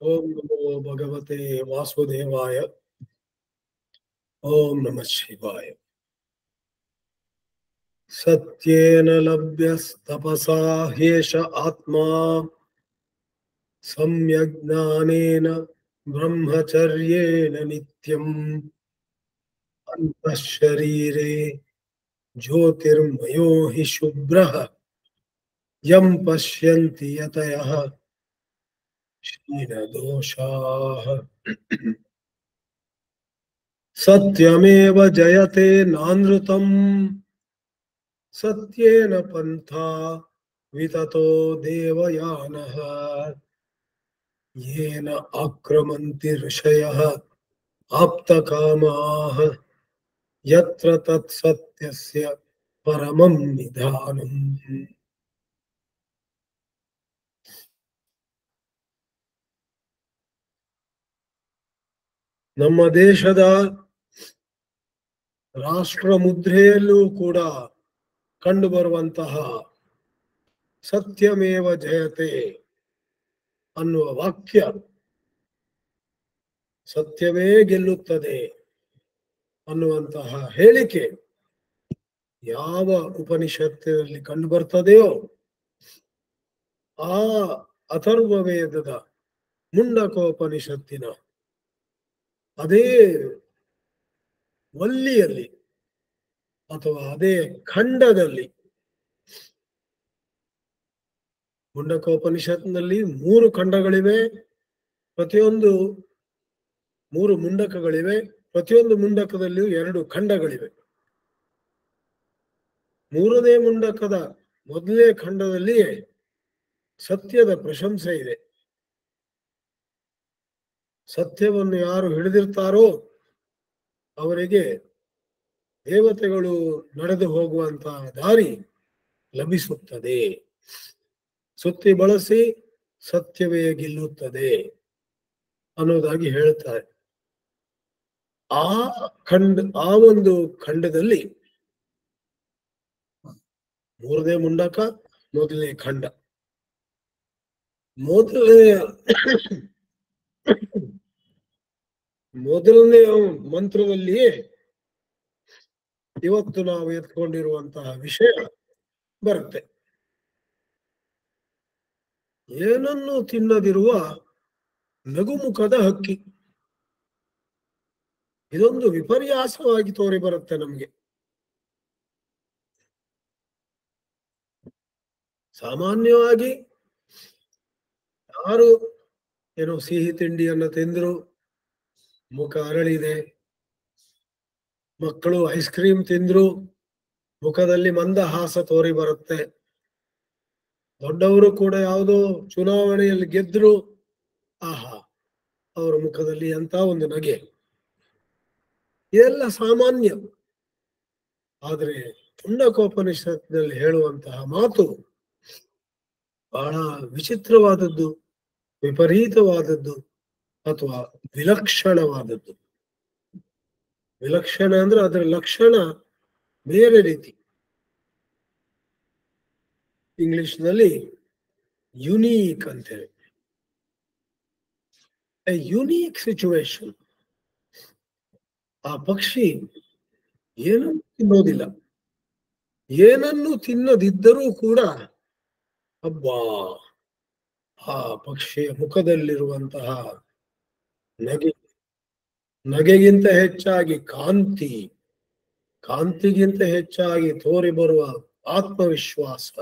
ओम नमो भगवते वासुदेवाय। ओम नमः शिवाय। सत्येन लभ्यस्तपसा ह्येष आत्मा सम्यग् ज्ञानेन ब्रह्मचर्येण नित्यम् अन्तः शरीरे ज्योतिर्मयो हि शुभ्रः यं पश्यन्ति यतयः क्षीणदोषाः। सत्यमेव जयते नानृतम् सत्येन पन्था विततो देवयानः येन आक्रमन्ति ऋषयः आप्तकामाः यत्र तत्सत्यस्य परमं निधानम्। ನಮ್ಮ ದೇಶದ ರಾಷ್ಟ್ರ ಮುದ್ರೆಯಲ್ಲೂ ಕೂಡ ಕಂಡುಬರುವಂತಹ ಸತ್ಯಮೇವ ಜಯತೆ ಅನ್ನುವ ವಾಕ್ಯ, ಸತ್ಯವೇ ಗೆಲ್ಲುತ್ತದೆ ಅನ್ನುವಂತಹ ಹೇಳಿಕೆ ಯಾವ ಉಪನಿಷತ್ತಿನಲ್ಲಿ ಕಂಡು ಬರ್ತದೆಯೋ ಆ ಅಥರ್ವ ವೇದದ ಮುಂಡಕೋಪನಿಷತ್ತಿನ ಅದೇ ವಲ್ಲಿಯಲ್ಲಿ ಅಥವಾ ಅದೇ ಖಂಡದಲ್ಲಿ, ಮುಂಡಕೋಪನಿಷತ್ನಲ್ಲಿ 3 ಖಂಡಗಳಿವೆ, ಪ್ರತಿಯೊಂದು 3 ಮುಂಡಕಗಳಿವೆ, ಪ್ರತಿಯೊಂದು ಮುಂಡಕದಲ್ಲಿಯೂ 2 ಖಂಡಗಳಿವೆ. 3ನೇ ಮುಂಡಕದ ಮೊದಲನೇ ಖಂಡದಲ್ಲಿಯೇ ಸತ್ಯದ ಪ್ರಶಂಸೆ ಇದೆ. ಸತ್ಯವನ್ನು ಯಾರು ಹಿಡಿದಿರ್ತಾರೋ ಅವರಿಗೆ ದೇವತೆಗಳು ನಡೆದು ಹೋಗುವಂತಹ ದಾರಿ ಲಭಿಸುತ್ತದೆ. ಸುತ್ತಿ ಬಳಸಿ ಸತ್ಯವೇ ಗೆಲ್ಲುತ್ತದೆ ಅನ್ನೋದಾಗಿ ಹೇಳ್ತಾರೆ. ಆ ಒಂದು ಖಂಡದಲ್ಲಿ 3ನೇ ಮುಂಡಕ, ಮೊದಲನೇ ಖಂಡ, ಮೊದಲನೇ ಮಂತ್ರದಲ್ಲಿಯೇ ಇವತ್ತು ನಾವು ಎತ್ಕೊಂಡಿರುವಂತಹ ವಿಷಯ ಬರುತ್ತೆ. ಏನನ್ನು ತಿನ್ನದಿರುವ ನಗುಮುಖದ ಹಕ್ಕಿ. ಇದೊಂದು ವಿಪರ್ಯಾಸವಾಗಿ ತೋರಿ ಬರುತ್ತೆ ನಮ್ಗೆ. ಸಾಮಾನ್ಯವಾಗಿ ಯಾರು ಏನೋ ಸಿಹಿ ತಿಂಡಿಯನ್ನ ತಿಂದ್ರು, ಮುಖ ಅರಳಿದೆ, ಮಕ್ಕಳು ಐಸ್ ಕ್ರೀಮ್ ತಿಂದ್ರು, ಮುಖದಲ್ಲಿ ಮಂದಹಾಸ ತೋರಿ ಬರುತ್ತೆ, ದೊಡ್ಡವರು ಕೂಡ ಯಾವುದೋ ಚುನಾವಣೆಯಲ್ಲಿ ಗೆದ್ರು, ಆಹಾ ಅವರ ಮುಖದಲ್ಲಿ ಅಂತ ಒಂದು ನಗೆ. ಇದೆಲ್ಲ ಸಾಮಾನ್ಯ. ಆದರೆ ಮುಂಡಕೋಪನಿಷತ್ನಲ್ಲಿ ಹೇಳುವಂತಹ ಮಾತು ಬಹಳ ವಿಚಿತ್ರವಾದದ್ದು, ವಿಪರೀತವಾದದ್ದು ಅಥವಾ ವಿಲಕ್ಷಣವಾದದ್ದು. ವಿಲಕ್ಷಣ ಅಂದ್ರೆ ಅದರ ಲಕ್ಷಣ ಬೇರೆ ರೀತಿ. ಇಂಗ್ಲಿಷ್ನಲ್ಲಿ ಯುನೀಕ್ ಅಂತೇಳಿ. A unique situation. ಆ ಪಕ್ಷಿ ಏನನ್ನು ತಿನ್ನೋದಿಲ್ಲ, ಏನನ್ನು ತಿನ್ನದಿದ್ದರೂ ಕೂಡ ಅಬ್ಬಾ ಆ ಪಕ್ಷಿಯ ಮುಖದಲ್ಲಿರುವಂತಹ ನಗೆಗಿಂತ ಹೆಚ್ಚಾಗಿ ಕಾಂತಿಗಿಂತ ಹೆಚ್ಚಾಗಿ ತೋರಿ ಬರುವ ಆತ್ಮವಿಶ್ವಾಸ,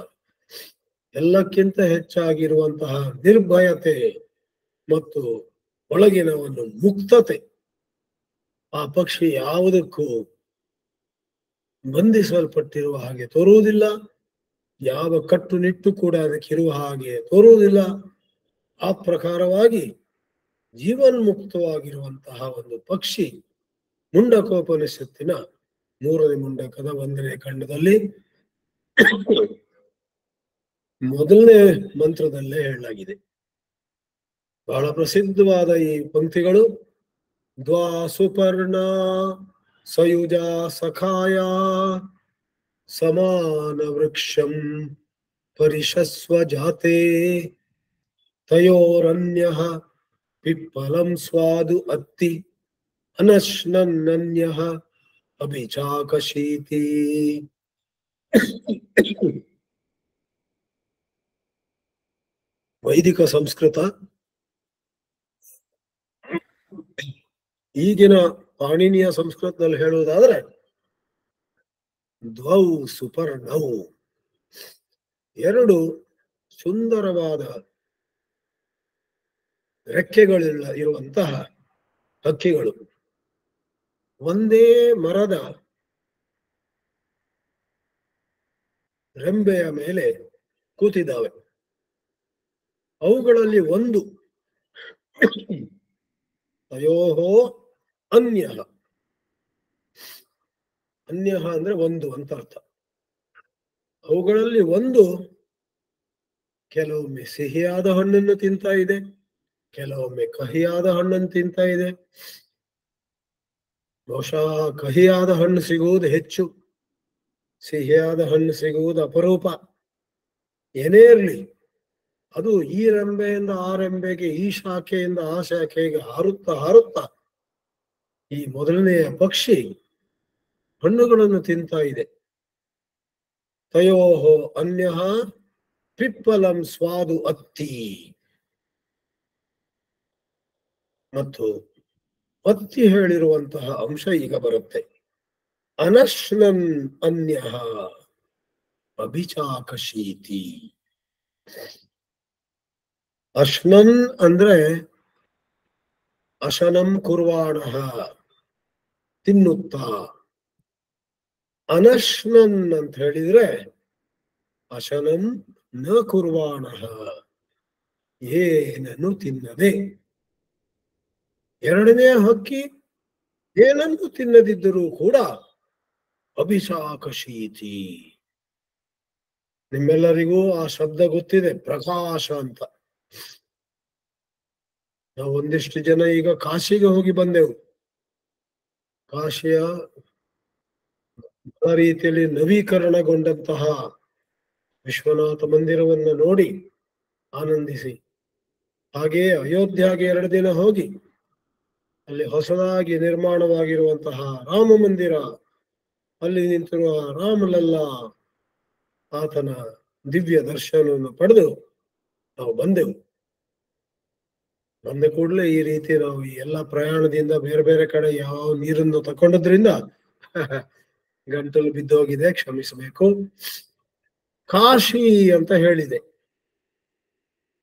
ಎಲ್ಲಕ್ಕಿಂತ ಹೆಚ್ಚಾಗಿರುವಂತಹ ನಿರ್ಭಯತೆ ಮತ್ತು ಒಳಗಿನ ಒಂದು ಮುಕ್ತತೆ. ಆ ಪಕ್ಷಿ ಯಾವುದಕ್ಕೂ ಬಂಧಿಸಲ್ಪಟ್ಟಿರುವ ಹಾಗೆ ತೋರುವುದಿಲ್ಲ, ಯಾವ ಕಟ್ಟುನಿಟ್ಟು ಕೂಡ ಅದಕ್ಕಿರುವ ಹಾಗೆ ತೋರುವುದಿಲ್ಲ. ಆ ಪ್ರಕಾರವಾಗಿ ಜೀವನ್ಮುಕ್ತವಾಗಿರುವಂತಹ ಒಂದು ಪಕ್ಷಿ ಮುಂಡಕೋಪನಿಷತ್ತಿನ 3ನೇ ಮುಂಡಕದ 1ನೇ ಖಂಡದಲ್ಲಿ ಮೊದಲನೇ ಮಂತ್ರದಲ್ಲೇ ಹೇಳಲಾಗಿದೆ. ಬಹಳ ಪ್ರಸಿದ್ಧವಾದ ಈ ಪಂಕ್ತಿಗಳು. ದ್ವಾ ಸುಪರ್ಣ ಸಯುಜಾ ಸಖಾಯ ಸಮಾನ ವೃಕ್ಷಂ ಪರಿಷಸ್ವ ಜಾತೆ ತಯೋರನ್ಯಃ ಪಿಪ್ಪಲಂ ಸ್ವಾದು ಅತ್ತಿ ಅನಶ್ನನ್ನನ್ಯಃ ಅಭಿಚಾಕಶೀತಿ. ವೈದಿಕ ಸಂಸ್ಕೃತ ಈಗಿನ ಪಾಣಿನಿಯ ಸಂಸ್ಕೃತದಲ್ಲಿ ಹೇಳುವುದಾದ್ರೆ ದ್ವೌ ಸುಪರ್ಣೌ, ಎರಡು ಸುಂದರವಾದ ರೆಕ್ಕೆಗಳೆಲ್ಲ ಇರುವಂತಹ ಹಕ್ಕಿಗಳು ಒಂದೇ ಮರದ ರೆಂಬೆಯ ಮೇಲೆ ಕೂತಿದ್ದಾವೆ. ಅವುಗಳಲ್ಲಿ ಒಂದು ತಯೋಹೋ ಅನ್ಯಃ, ಅನ್ಯಃ ಅಂದ್ರೆ ಒಂದು ಅಂತ ಅರ್ಥ. ಅವುಗಳಲ್ಲಿ ಒಂದು ಕೆಲವೊಮ್ಮೆ ಸಿಹಿಯಾದ ಹಣ್ಣನ್ನು ತಿಂತಾ ಇದೆ, ಕೆಲವೊಮ್ಮೆ ಕಹಿಯಾದ ಹಣ್ಣನ್ನು ತಿಂತಾ ಇದೆ. ಬಹುಶಃ ಕಹಿಯಾದ ಹಣ್ಣು ಸಿಗುವುದು ಹೆಚ್ಚು, ಸಿಹಿಯಾದ ಹಣ್ಣು ಸಿಗುವುದು ಅಪರೂಪ. ಏನೇ ಇರಲಿ, ಅದು ಈ ರೆಂಬೆಯಿಂದ ಆ ರೆಂಬೆಗೆ, ಈ ಶಾಖೆಯಿಂದ ಆ ಶಾಖೆಗೆ ಹಾರುತ್ತಾ ಹಾರುತ್ತಾ ಈ ಮೊದಲನೆಯ ಪಕ್ಷಿ ಹಣ್ಣುಗಳನ್ನು ತಿಂತಾ ಇದೆ. ತಯೋಹೋ ಅನ್ಯಃ ಪಿಪ್ಪಲಂ ಸ್ವಾದು ಅತ್ತಿ. ಮತ್ತು ಅತ್ತಿ ಹೇಳಿರುವಂತಹ ಅಂಶ ಈಗ ಬರುತ್ತೆ. ಅನಶ್ನನ್ ಅನ್ಯಃ ಅಭಿಚಾಕಶೀತಿ. ಅಶ್ನನ್ ಅಂದ್ರೆ ಅಶನಂ ಕುರ್ವಾಣಃ, ತಿನ್ನುತ್ತಾ. ಅನಶ್ನನ್ ಅಂತ ಹೇಳಿದ್ರೆ ಅಶನಂ ನ ಕುರ್ವಾಣಃ, ಏನನ್ನು ತಿನ್ನದೆ. ಎರಡನೇ ಹಕ್ಕಿ ಏನನ್ನು ತಿನ್ನದಿದ್ದರೂ ಕೂಡ ಅಭಿಶಾಕಶೀತಿ. ನಿಮ್ಮೆಲ್ಲರಿಗೂ ಆ ಶಬ್ದ ಗೊತ್ತಿದೆ, ಪ್ರಕಾಶ ಅಂತ. ನಾವು ಒಂದಿಷ್ಟು ಜನ ಈಗ ಕಾಶಿಗೆ ಹೋಗಿ ಬಂದೆವು. ಕಾಶಿಯ ರೀತಿಯಲ್ಲಿ ನವೀಕರಣಗೊಂಡಂತಹ ವಿಶ್ವನಾಥ ಮಂದಿರವನ್ನು ನೋಡಿ ಆನಂದಿಸಿ, ಹಾಗೆಯೇ ಅಯೋಧ್ಯೆಗೆ 2 ದಿನ ಹೋಗಿ ಅಲ್ಲಿ ಹೊಸದಾಗಿ ನಿರ್ಮಾಣವಾಗಿರುವಂತಹ ರಾಮ ಮಂದಿರ, ಅಲ್ಲಿ ನಿಂತಿರುವ ರಾಮಲಲ್ಲ, ಆತನ ದಿವ್ಯ ದರ್ಶನವನ್ನು ಪಡೆದು ನಾವು ಬಂದೆವು. ಬಂದ ಕೂಡಲೇ ಈ ರೀತಿ ನಾವು ಈ ಎಲ್ಲ ಪ್ರಯಾಣದಿಂದ ಬೇರೆ ಬೇರೆ ಕಡೆ ಯಾವ ನೀರನ್ನು ತಕೊಂಡದ್ರಿಂದ ಗಂಟಲು ಬಿದ್ದೋಗಿದೆ, ಕ್ಷಮಿಸಬೇಕು. ಕಾಶಿ ಅಂತ ಹೇಳಿದೆ.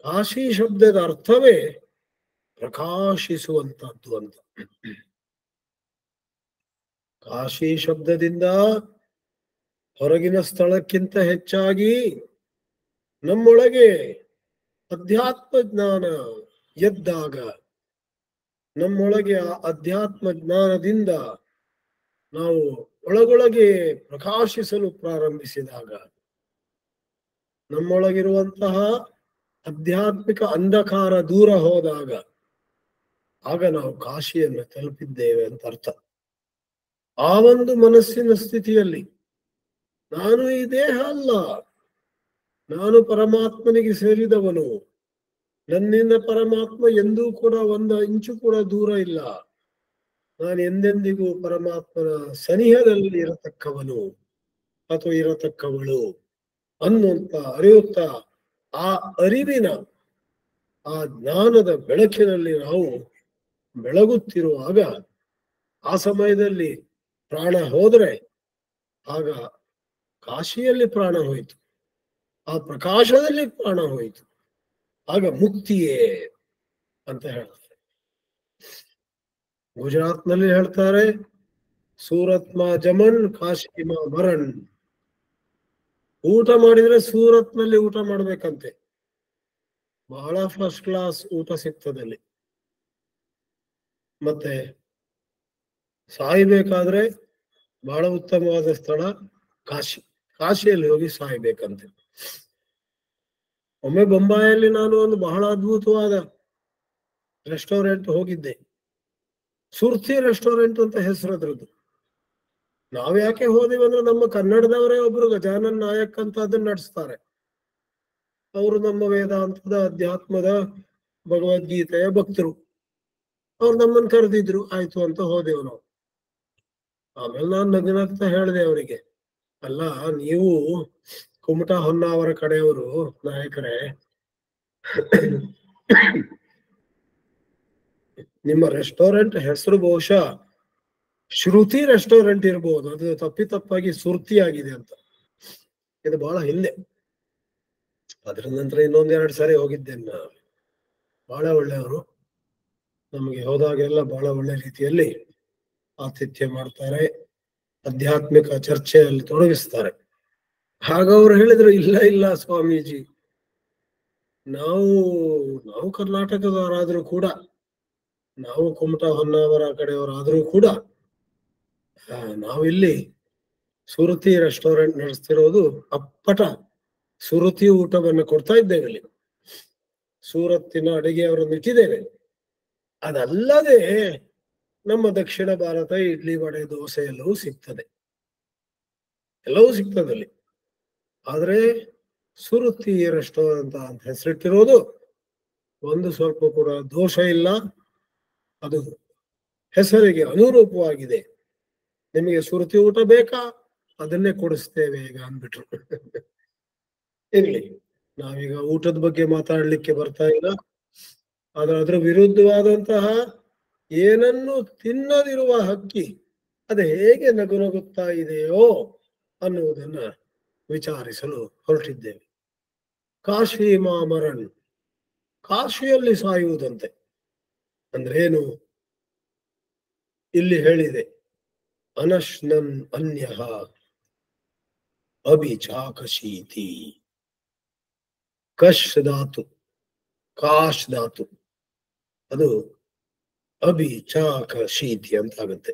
ಕಾಶಿ ಶಬ್ದದ ಅರ್ಥವೇ ಪ್ರಕಾಶಿಸುವಂತಹದ್ದು ಅಂತ. ಕಾಶಿ ಶಬ್ದದಿಂದ ಹೊರಗಿನ ಸ್ಥಳಕ್ಕಿಂತ ಹೆಚ್ಚಾಗಿ ನಮ್ಮೊಳಗೆ ಅಧ್ಯಾತ್ಮ ಜ್ಞಾನ ಎದ್ದಾಗ, ನಮ್ಮೊಳಗೆ ಆ ಅಧ್ಯಾತ್ಮ ಜ್ಞಾನದಿಂದ ನಾವು ಒಳಗೊಳಗೆ ಪ್ರಕಾಶಿಸಲು ಪ್ರಾರಂಭಿಸಿದಾಗ, ನಮ್ಮೊಳಗಿರುವಂತಹ ಆಧ್ಯಾತ್ಮಿಕ ಅಂಧಕಾರ ದೂರ ಹೋದಾಗ, ಆಗ ನಾವು ಕಾಶಿಯನ್ನು ತಲುಪಿದ್ದೇವೆ ಅಂತ ಅರ್ಥ. ಆ ಒಂದು ಮನಸ್ಸಿನ ಸ್ಥಿತಿಯಲ್ಲಿ ನಾನು ಈ ದೇಹ ಅಲ್ಲ, ನಾನು ಪರಮಾತ್ಮನಿಗೆ ಸೇರಿದವನು, ನನ್ನಿಂದ ಪರಮಾತ್ಮ ಎಂದೂ ಕೂಡ 1 ಇಂಚು ಕೂಡ ದೂರ ಇಲ್ಲ, ನಾನು ಎಂದೆಂದಿಗೂ ಪರಮಾತ್ಮನ ಸನಿಹದಲ್ಲಿ ಇರತಕ್ಕವನು ಅಥವಾ ಇರತಕ್ಕವಳು ಅನ್ನುವಂತ ಅರಿಯುತ್ತಾ, ಆ ಅರಿವಿನ ಆ ಜ್ಞಾನದ ಬೆಳಕಿನಲ್ಲಿ ನಾವು ಬೆಳಗುತ್ತಿರುವಾಗ, ಆ ಸಮಯದಲ್ಲಿ ಪ್ರಾಣ ಹೋದ್ರೆ ಆಗ ಕಾಶಿಯಲ್ಲಿ ಪ್ರಾಣ ಹೋಯಿತು, ಆ ಪ್ರಕಾಶದಲ್ಲಿ ಪ್ರಾಣ ಹೋಯಿತು, ಆಗ ಮುಕ್ತಿಯೇ ಅಂತ ಹೇಳ್ತಾರೆ. ಗುಜರಾತ್ನಲ್ಲಿ ಹೇಳ್ತಾರೆ, ಸೂರತ್ ಮಾ ಜಮನ್ ಕಾಶಿ ಮಾ ಮರಣ್. ಊಟ ಮಾಡಿದ್ರೆ ಸೂರತ್ನಲ್ಲಿ ಊಟ ಮಾಡ್ಬೇಕಂತೆ, ಬಹಳ ಫಸ್ಟ್ ಕ್ಲಾಸ್ ಊಟ ಸಿಗ್ತದಲ್ಲಿ. ಮತ್ತೆ ಸಾಯ್ಬೇಕಾದ್ರೆ ಬಹಳ ಉತ್ತಮವಾದ ಸ್ಥಳ ಕಾಶಿ, ಕಾಶಿಯಲ್ಲಿ ಹೋಗಿ ಸಾಯ್ಬೇಕಂತೆ. ಒಮ್ಮೆ ಬೊಂಬಾಯಲ್ಲಿ ನಾನು ಒಂದು ಬಹಳ ಅದ್ಭುತವಾದ ರೆಸ್ಟೋರೆಂಟ್ ಹೋಗಿದ್ದೆ. ಸುರ್ತಿ ರೆಸ್ಟೋರೆಂಟ್ ಅಂತ ಹೆಸರು ಅದ್ರದ್ದು. ನಾವ್ ಯಾಕೆ ಹೋದಿವಿ ಅಂದ್ರೆ, ನಮ್ಮ ಕನ್ನಡದವರೇ ಒಬ್ರು ಗಜಾನನ್ ನಾಯಕ್ ಅಂತ ಅದನ್ನ ನಡೆಸ್ತಾರೆ. ಅವರು ನಮ್ಮ ವೇದಾಂತದ ಅಧ್ಯಾತ್ಮದ ಭಗವದ್ಗೀತೆಯ ಭಕ್ತರು. ಅವ್ರು ನಮ್ಮನ್ನು ಕರೆದಿದ್ರು, ಆಯ್ತು ಅಂತ ಹೋದೆವು ನಾವು. ಆಮೇಲೆ ನಾನು ನಗ್ನಗ್ತಾ ಹೇಳಿದೆ ಅವರಿಗೆ, ಅಲ್ಲ ನೀವು ಕುಮಟಾ ಹೊನ್ನಾವರ ಕಡೆಯವರು ನಾಯಕರೇ, ನಿಮ್ಮ ರೆಸ್ಟೋರೆಂಟ್ ಹೆಸರು ಬಹುಶಃ ಶ್ರುತಿ ರೆಸ್ಟೋರೆಂಟ್ ಇರ್ಬೋದು, ಅದು ತಪ್ಪಾಗಿ ಸುರ್ತಿ ಆಗಿದೆ ಅಂತ. ಇದು ಬಹಳ ಹಿಂದೆ. ಅದ್ರ ನಂತರ ಇನ್ನೊಂದೆರಡು ಸಾರಿ ಹೋಗಿದ್ದೇನೆ ನಾನು. ಬಹಳ ಒಳ್ಳೆಯವರು, ನಮಗೆ ಹೋದಾಗೆಲ್ಲ ಬಹಳ ಒಳ್ಳೆ ರೀತಿಯಲ್ಲಿ ಆತಿಥ್ಯ ಮಾಡ್ತಾರೆ, ಆಧ್ಯಾತ್ಮಿಕ ಚರ್ಚೆಯಲ್ಲಿ ತೊಡಗಿಸ್ತಾರೆ. ಹಾಗವ್ರು ಹೇಳಿದ್ರು, ಇಲ್ಲ ಇಲ್ಲ ಸ್ವಾಮೀಜಿ, ನಾವು ಕರ್ನಾಟಕದವರಾದ್ರೂ ಕೂಡ, ನಾವು ಕುಮಟಾ ಹೊನ್ನಾವರ ಕಡೆಯವರಾದ್ರೂ ಕೂಡ ನಾವಿಲ್ಲಿ ಸುರತಿ ರೆಸ್ಟೋರೆಂಟ್ ನಡೆಸ್ತಿರೋದು ಅಪ್ಪಟ ಸುರತಿ ಊಟವನ್ನು ಕೊಡ್ತಾ ಇದ್ದೇವೆ. ಇಲ್ಲಿ ಸೂರತ್ತಿನ ಅಡಿಗೆಯವರನ್ನು ಇಟ್ಟಿದ್ದೇವೆ. ಅದಲ್ಲದೆ ನಮ್ಮ ದಕ್ಷಿಣ ಭಾರತ ಇಡ್ಲಿ ವಡೆ ದೋಸೆ ಎಲ್ಲವೂ ಸಿಗ್ತದೆ, ಎಲ್ಲವೂ ಸಿಗ್ತದಲ್ಲಿ. ಆದ್ರೆ ಸುರತಿ ರೆಸ್ಟೋರೆಂಟ್ ಅಂತ ಹೆಸರಿಟ್ಟಿರೋದು ಒಂದು ಸ್ವಲ್ಪ ಕೂಡ ದೋಷ ಇಲ್ಲ, ಅದು ಹೆಸರಿಗೆ ಅನುರೂಪವಾಗಿದೆ. ನಿಮಗೆ ಸುರತಿ ಊಟ ಬೇಕಾ, ಅದನ್ನೇ ಕೊಡಿಸ್ತೇವೆ ಈಗ ಅಂದ್ಬಿಟ್ರು. ಇರ್ಲಿ, ನಾವೀಗ ಊಟದ ಬಗ್ಗೆ ಮಾತಾಡ್ಲಿಕ್ಕೆ ಬರ್ತಾ ಇಲ್ಲ. ಆದ್ರೆ ಅದ್ರ ವಿರುದ್ಧವಾದಂತಹ ಏನನ್ನು ತಿನ್ನದಿರುವ ಹಕ್ಕಿ ಅದು ಹೇಗೆ ನಗುನಗುತ್ತಾ ಇದೆಯೋ ಅನ್ನುವುದನ್ನ ವಿಚಾರಿಸಲು ಹೊರಟಿದ್ದೇವೆ. ಕಾಶಿ ಮಾಮರನ್, ಕಾಶಿಯಲ್ಲಿ ಸಾಯುವುದಂತೆ ಅಂದ್ರೇನು? ಇಲ್ಲಿ ಹೇಳಿದೆ, ಅನಶ್ನನ್ ಅನ್ಯಃ ಅಭಿಚಾಕಶೀತಿ. ಕಶ್ ಧಾತು, ಕಾಶ್ ಧಾತು, ಅದು ಅಭಿಚಾಕಶೀತಿ ಅಂತ ಆಗುತ್ತೆ.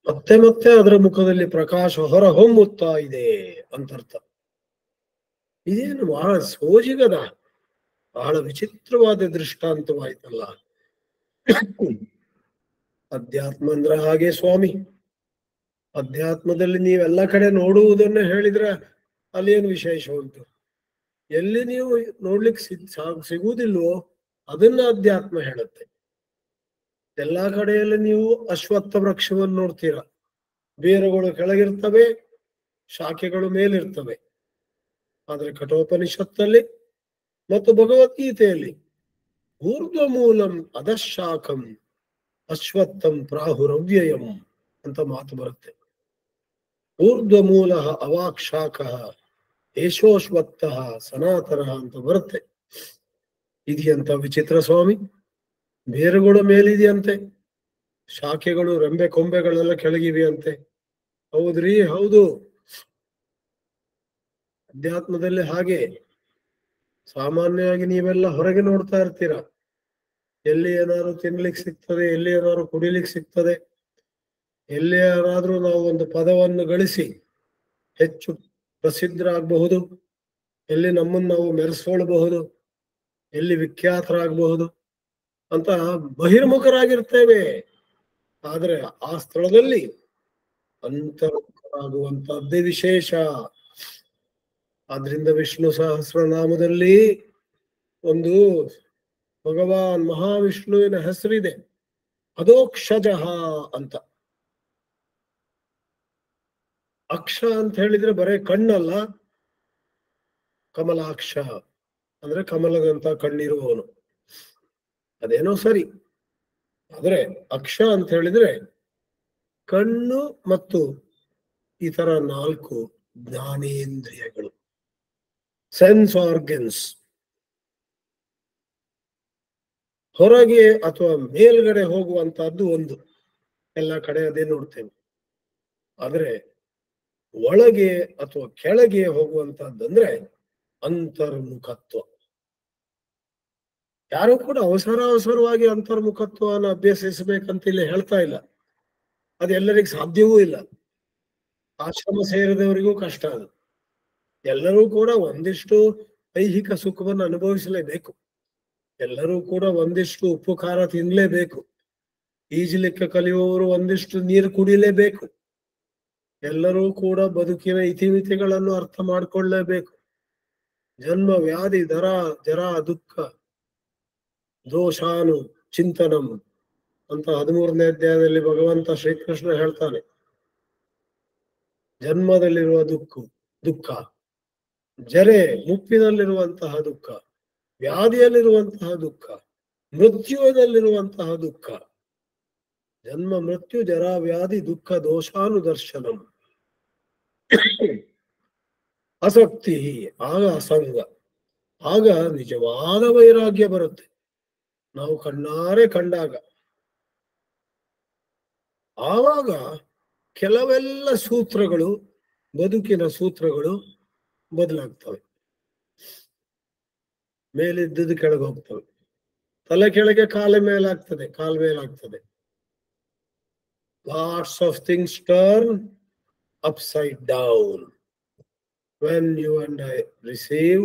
ಮತ್ತೆ ಮತ್ತೆ ಅದರ ಮುಖದಲ್ಲಿ ಪ್ರಕಾಶ ಹೊರ ಹೊಮ್ಮುತ್ತಾ ಇದೆ ಅಂತರ್ಥ. ಇದೇನು ಬಹಳ ಸೋಜಿಗದ, ಬಹಳ ವಿಚಿತ್ರವಾದ ದೃಷ್ಟಾಂತವಾಯ್ತಲ್ಲ. ಅಧ್ಯಾತ್ಮ ಅಂದ್ರೆ ಹಾಗೆ ಸ್ವಾಮಿ. ಅಧ್ಯಾತ್ಮದಲ್ಲಿ ನೀವೆಲ್ಲ ಕಡೆ ನೋಡುವುದನ್ನ ಹೇಳಿದ್ರೆ ಅಲ್ಲಿ ಏನು ವಿಶೇಷ ಉಂಟು? ಎಲ್ಲಿ ನೀವು ನೋಡ್ಲಿಕ್ಕೆ ಸಿಗುವುದಿಲ್ವೋ ಅದನ್ನ ಅಧ್ಯಾತ್ಮ ಹೇಳುತ್ತೆ. ಎಲ್ಲಾ ಕಡೆಯಲ್ಲಿ ನೀವು ಅಶ್ವತ್ಥ ವೃಕ್ಷವನ್ನು ನೋಡ್ತೀರ, ಬೇರುಗಳು ಕೆಳಗಿರ್ತವೆ, ಶಾಖೆಗಳು ಮೇಲಿರ್ತವೆ. ಆದ್ರೆ ಕಠೋಪನಿಷತ್ತಲ್ಲಿ ಮತ್ತು ಭಗವದ್ಗೀತೆಯಲ್ಲಿ ಊರ್ಧ್ವ ಮೂಲಂ ಅಧಶಾಖಂ ಅಶ್ವತ್ಥಂ ಪ್ರಾಹುರವ್ಯಯಂ ಅಂತ ಮಾತು ಬರುತ್ತೆ. ಊರ್ಧ್ವ ಮೂಲ ಅವಾಕ್ಷಾಖ ಯಶೋಶ್ವತ್ಥ ಸನಾತನ ಅಂತ ಬರುತ್ತೆ. ಇದೆಯಂತ ವಿಚಿತ್ರ ಸ್ವಾಮಿ. ಬೇರುಗಳು ಮೇಲಿದೆಯಂತೆ, ಶಾಖೆಗಳು ರೆಂಬೆ ಕೊಂಬೆಗಳೆಲ್ಲ ಕೆಳಗಿವೆಯಂತೆ. ಹೌದ್ರಿ, ಹೌದು. ಅಧ್ಯಾತ್ಮದಲ್ಲಿ ಹಾಗೆ. ಸಾಮಾನ್ಯವಾಗಿ ನೀವೆಲ್ಲ ಹೊರಗೆ ನೋಡ್ತಾ ಇರ್ತೀರ, ಎಲ್ಲಿ ಏನಾದ್ರು ತಿನ್ಲಿಕ್ಕೆ ಸಿಗ್ತದೆ, ಎಲ್ಲಿ ಏನಾದ್ರು ಕುಡಿಲಿಕ್ಕೆ ಸಿಗ್ತದೆ, ಎಲ್ಲಿ ಯಾರಾದ್ರೂ ನಾವು ಒಂದು ಪದವನ್ನು ಗಳಿಸಿ ಹೆಚ್ಚು ಪ್ರಸಿದ್ಧರಾಗಬಹುದು, ಎಲ್ಲಿ ನಮ್ಮನ್ನು ನಾವು ಮೆರೆಸ್ಕೊಳ್ಬಹುದು, ಎಲ್ಲಿ ವಿಖ್ಯಾತರಾಗಬಹುದು ಅಂತ ಬಹಿರ್ಮುಖರಾಗಿರ್ತೇವೆ. ಆದ್ರೆ ಆ ಸ್ಥಳದಲ್ಲಿ ಅಂತರ್ಮುಖರಾಗುವಂತಹದ್ದೇ ವಿಶೇಷ. ಆದ್ರಿಂದ ವಿಷ್ಣು ಸಹಸ್ರನಾಮದಲ್ಲಿ ಒಂದು ಭಗವಾನ್ ಮಹಾವಿಷ್ಣುವಿನ ಹೆಸರಿದೆ, ಅದೋಕ್ಷಜಃ ಅಂತ. ಅಕ್ಷ ಅಂತ ಹೇಳಿದ್ರೆ ಬರೇ ಕಣ್ಣಲ್ಲ, ಕಮಲಾಕ್ಷ ಅಂದ್ರೆ ಕಮಲದಂತ ಕಣ್ಣಿರುವವನು. ಅದೇನೋ ಸರಿ, ಆದ್ರೆ ಅಕ್ಷ ಅಂತ ಹೇಳಿದ್ರೆ ಕಣ್ಣು ಮತ್ತು ಇತರ 4 ಜ್ಞಾನೇಂದ್ರಿಯಗಳು, ಸೆನ್ಸ್ ಆರ್ಗನ್ಸ್. ಹೊರಗೆ ಅಥವಾ ಮೇಲ್ಗಡೆ ಹೋಗುವಂತಹದ್ದು ಒಂದು, ಎಲ್ಲ ಕಡೆ ಅದೇ ನೋಡ್ತೇವೆ. ಆದ್ರೆ ಒಳಗೆ ಅಥವಾ ಕೆಳಗೆ ಹೋಗುವಂತಹದ್ದಂದ್ರೆ ಅಂತರ್ಮುಖತ್ವ. ಯಾರು ಕೂಡ ಅವಸರವಾಗಿ ಅಂತರ್ಮುಖತ್ವವನ್ನು ಅಭ್ಯಸಿಸಬೇಕಂತ ಇಲ್ಲಿ ಹೇಳ್ತಾ ಇಲ್ಲ. ಅದು ಎಲ್ಲರಿಗೂ ಸಾಧ್ಯವೂ ಇಲ್ಲ. ಆಶ್ರಮ ಸೇರಿದವರಿಗೂ ಕಷ್ಟ ಅದು. ಎಲ್ಲರೂ ಕೂಡ ಒಂದಿಷ್ಟು ಐಹಿಕ ಸುಖವನ್ನು ಅನುಭವಿಸಲೇಬೇಕು. ಎಲ್ಲರೂ ಕೂಡ ಒಂದಿಷ್ಟು ಉಪ್ಪು ಖಾರ ತಿನ್ಲೇಬೇಕು. ಈಜಲಿಕ್ಕೆ ಕಲಿಯುವವರು ಒಂದಿಷ್ಟು ನೀರು ಕುಡಿಲೇಬೇಕು. ಎಲ್ಲರೂ ಕೂಡ ಬದುಕಿನ ಇತಿಮಿತಿಗಳನ್ನು ಅರ್ಥ ಮಾಡಿಕೊಳ್ಳಲೇಬೇಕು. ಜನ್ಮ ವ್ಯಾಧಿ ಜರ ದುಃಖ ದೋಷಾನು ಚಿಂತನಂ ಅಂತ 13ನೇ ಅಧ್ಯಾಯದಲ್ಲಿ ಭಗವಂತ ಶ್ರೀಕೃಷ್ಣ ಹೇಳ್ತಾನೆ. ಜನ್ಮದಲ್ಲಿರುವ ದುಃಖ, ಜರೆ ಮುಪ್ಪಿನಲ್ಲಿರುವಂತಹ ದುಃಖ, ವ್ಯಾಧಿಯಲ್ಲಿರುವಂತಹ ದುಃಖ, ಮೃತ್ಯುವಿನಲ್ಲಿರುವಂತಹ ದುಃಖ, ಜನ್ಮ ಮೃತ್ಯು ಜರಾ ವ್ಯಾಧಿ ದುಃಖ ದೋಷಾನುದರ್ಶನಂ. ಆಸಕ್ತಿ ಆಗ ಅಸಂಗ, ಆಗ ನಿಜವಾದ ವೈರಾಗ್ಯ ಬರುತ್ತೆ. ನಾವು ಕಣ್ಣಾರೆ ಕಂಡಾಗ ಆವಾಗ ಕೆಲವೆಲ್ಲ ಸೂತ್ರಗಳು, ಬದುಕಿನ ಸೂತ್ರಗಳು ಬದಲಾಗ್ತವೆ. ಮೇಲಿದ್ದದ್ದು ಕೆಳಗೆ ಹೋಗ್ತವೆ, ತಲೆ ಕೆಳಗೆ ಕಾಲ ಮೇಲಾಗ್ತದೆ, ಕಾಲ ಮೇಲಾಗ್ತದೆ. Lots of things turn upside down when you and I receive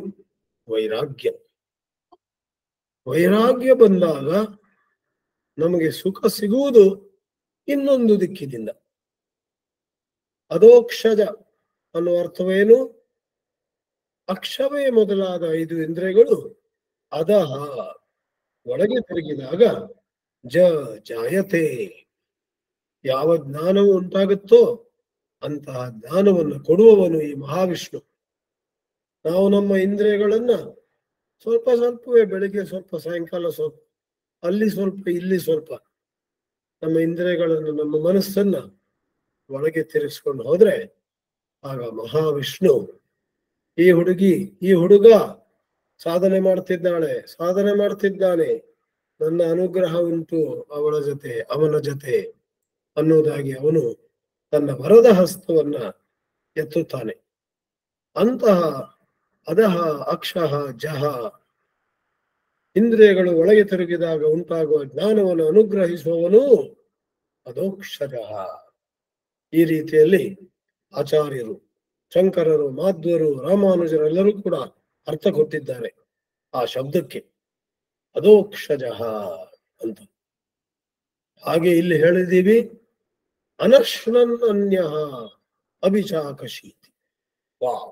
ವೈರಾಗ್ಯ. ವೈರಾಗ್ಯ ಬಂದಾಗ ನಮಗೆ ಸುಖ ಸಿಗುವುದು ಇನ್ನೊಂದು ದಿಕ್ಕಿನಿಂದ. ಅದೋಕ್ಷಜ ಅನ್ನುವ ಅರ್ಥವೇನು? ಅಕ್ಷವೇ ಮೊದಲಾದ 5 ಇಂದ್ರಿಯಗಳು ಅದಹ ಒಳಗೆ ತಿರುಗಿದಾಗ ಜಾಯತೆ, ಯಾವ ಜ್ಞಾನವು ಉಂಟಾಗುತ್ತೋ ಅಂತಹ ಜ್ಞಾನವನ್ನು ಕೊಡುವವನು ಈ ಮಹಾವಿಷ್ಣು. ನಾವು ನಮ್ಮ ಇಂದ್ರಿಯಗಳನ್ನ ಸ್ವಲ್ಪ ಸ್ವಲ್ಪವೇ, ಬೆಳಿಗ್ಗೆ ಸ್ವಲ್ಪ, ಸಾಯಂಕಾಲ ಸ್ವಲ್ಪ, ಅಲ್ಲಿ ಸ್ವಲ್ಪ, ಇಲ್ಲಿ ಸ್ವಲ್ಪ, ನಮ್ಮ ಇಂದ್ರಿಯಗಳನ್ನು, ನಮ್ಮ ಮನಸ್ಸನ್ನ ಒಳಗೆ ತಿರುಗಿಸ್ಕೊಂಡು ಹೋದ್ರೆ ಆಗ ಮಹಾವಿಷ್ಣು, ಈ ಹುಡುಗಿ, ಈ ಹುಡುಗ ಸಾಧನೆ ಮಾಡ್ತಿದ್ದಾನೆ, ನನ್ನ ಅನುಗ್ರಹ ಉಂಟು ಅವಳ ಜೊತೆ, ಅವನ ಜೊತೆ ಅನ್ನೋದಾಗಿ ಅವನು ತನ್ನ ವರದ ಹಸ್ತವನ್ನ ಎತ್ತುತ್ತಾನೆ. ಅಂತಹ ಅದಹ ಅಕ್ಷಃ ಜಹ, ಇಂದ್ರಿಯಗಳು ಒಳಗೆ ತಿರುಗಿದಾಗ ಉಂಟಾಗುವ ಜ್ಞಾನವನ್ನು ಅನುಗ್ರಹಿಸುವವನು ಅದೋಕ್ಷಜ. ಈ ರೀತಿಯಲ್ಲಿ ಆಚಾರ್ಯರು, ಶಂಕರರು, ಮಾಧ್ವರು, ರಾಮಾನುಜರೆಲ್ಲರೂ ಕೂಡ ಅರ್ಥ ಕೊಟ್ಟಿದ್ದಾರೆ ಆ ಶಬ್ದಕ್ಕೆ, ಅದೋಕ್ಷಜ ಅಂತ. ಹಾಗೆ ಇಲ್ಲಿ ಹೇಳಿದ್ದೀವಿ, ಅನಶ್ನನ್ ಅನ್ಯ ಅಭಿಚಾಕಶೀತಿ. ವಾವ್,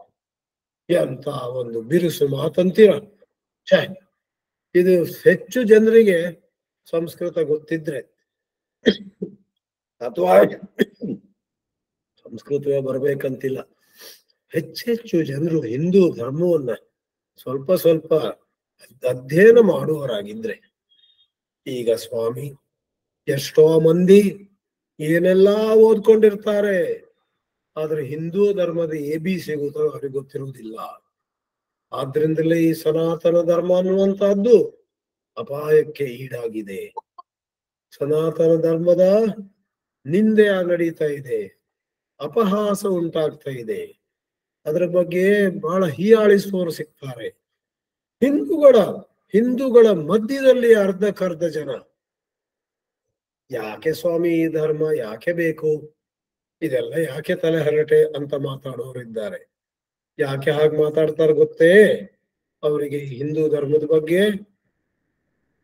ಎಂತ ಒಂದು ಬಿರುಸು ಮಾತಂತೀರ. ಇದು ಹೆಚ್ಚು ಜನರಿಗೆ ಸಂಸ್ಕೃತ ಗೊತ್ತಿದ್ರೆ ಅಥವಾ ಸಂಸ್ಕೃತವೇ ಬರ್ಬೇಕಂತಿಲ್ಲ, ಹೆಚ್ಚೆಚ್ಚು ಜನರು ಹಿಂದೂ ಧರ್ಮವನ್ನ ಸ್ವಲ್ಪ ಸ್ವಲ್ಪ ಅಧ್ಯಯನ ಮಾಡುವವರಾಗಿದ್ರೆ, ಈಗ ಸ್ವಾಮಿ ಎಷ್ಟೋ ಮಂದಿ ಏನೆಲ್ಲಾ ಓದ್ಕೊಂಡಿರ್ತಾರೆ, ಆದ್ರೆ ಹಿಂದೂ ಧರ್ಮದ ABC ಅವ್ರಿಗೆ ಗೊತ್ತಿರುವುದಿಲ್ಲ. ಆದ್ರಿಂದಲೇ ಈ ಸನಾತನ ಧರ್ಮ ಅನ್ನುವಂತಹದ್ದು ಅಪಾಯಕ್ಕೆ ಈಡಾಗಿದೆ. ಸನಾತನ ಧರ್ಮದ ನಿಂದೆ ನಡೀತಾ ಇದೆ, ಅಪಹಾಸ ಉಂಟಾಗ್ತಾ ಇದೆ. ಅದರ ಬಗ್ಗೆ ಬಹಳ ಹೀಯಾಳಿಸುವವರು ಸಿಗ್ತಾರೆ. ಹಿಂದೂಗಳ ಮಧ್ಯದಲ್ಲಿ ಅರ್ಧಕ್ಕರ್ಧ ಜನ ಯಾಕೆ ಸ್ವಾಮಿ ಈ ಧರ್ಮ ಯಾಕೆ ಬೇಕು, ಇದೆಲ್ಲ ಯಾಕೆ ತಲೆ ಹರಟೆ ಅಂತ ಮಾತಾಡೋರಿದ್ದಾರೆ. ಯಾಕೆ ಹಾಗೆ ಮಾತಾಡ್ತಾರೆ ಗೊತ್ತೇ? ಅವರಿಗೆ ಹಿಂದೂ ಧರ್ಮದ ಬಗ್ಗೆ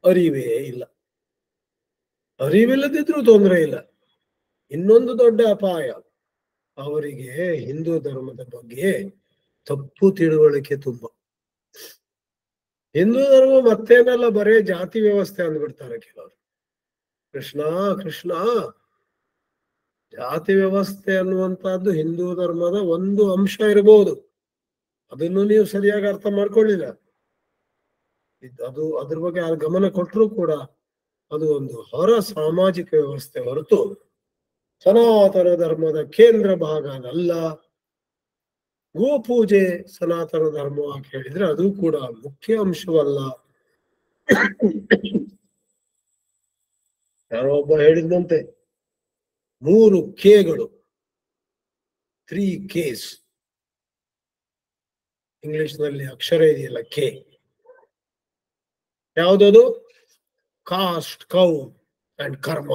ಅರಿವೇ ಇಲ್ಲ. ಅರಿವಿಲ್ಲದಿದ್ರೂ ತೊಂದರೆ ಇಲ್ಲ. ಇನ್ನೊಂದು ದೊಡ್ಡ ಅಪಾಯ, ಅವರಿಗೆ ಹಿಂದೂ ಧರ್ಮದ ಬಗ್ಗೆ ತಪ್ಪು ತಿಳುವಳಿಕೆ ತುಂಬ. ಹಿಂದೂ ಧರ್ಮ ಮತ್ತೇನೆಲ್ಲ ಬರೇ ಜಾತಿ ವ್ಯವಸ್ಥೆ ಅಂದ್ಬಿಡ್ತಾರೆ ಕೆಲವರು. ಕೃಷ್ಣ ಜಾತಿ ವ್ಯವಸ್ಥೆ ಅನ್ನುವಂತಹದ್ದು ಹಿಂದೂ ಧರ್ಮದ ಒಂದು ಅಂಶ ಇರಬಹುದು. ಅದನ್ನು ನೀವು ಸರಿಯಾಗಿ ಅರ್ಥ ಮಾಡ್ಕೊಳ್ಳಿಲ್ಲ. ಅದ್ರ ಬಗ್ಗೆ ಗಮನ ಕೊಟ್ಟರು ಕೂಡ ಅದು ಒಂದು ಹೊರ ಸಾಮಾಜಿಕ ವ್ಯವಸ್ಥೆ ಹೊರತು ಸನಾತನ ಧರ್ಮದ ಕೇಂದ್ರ ಭಾಗ ಅಲ್ಲ. ಗೋಪೂಜೆ ಸನಾತನ ಧರ್ಮ ಅಂತ ಹೇಳಿದ್ರೆ ಅದು ಕೂಡ ಮುಖ್ಯ ಅಂಶವಲ್ಲ. ಯಾರೋ ಒಬ್ಬ ಹೇಳಿದಂತೆ 3 Kಗಳು, 3 Ks. ಇಂಗ್ಲಿಷ್ ನಲ್ಲಿ ಅಕ್ಷರ ಇದೆಯಲ್ಲ ಕೆ, ಯಾವುದದು? ಕಾಸ್ಟ್, ಕೌ ಅಂಡ್ ಕರ್ಮ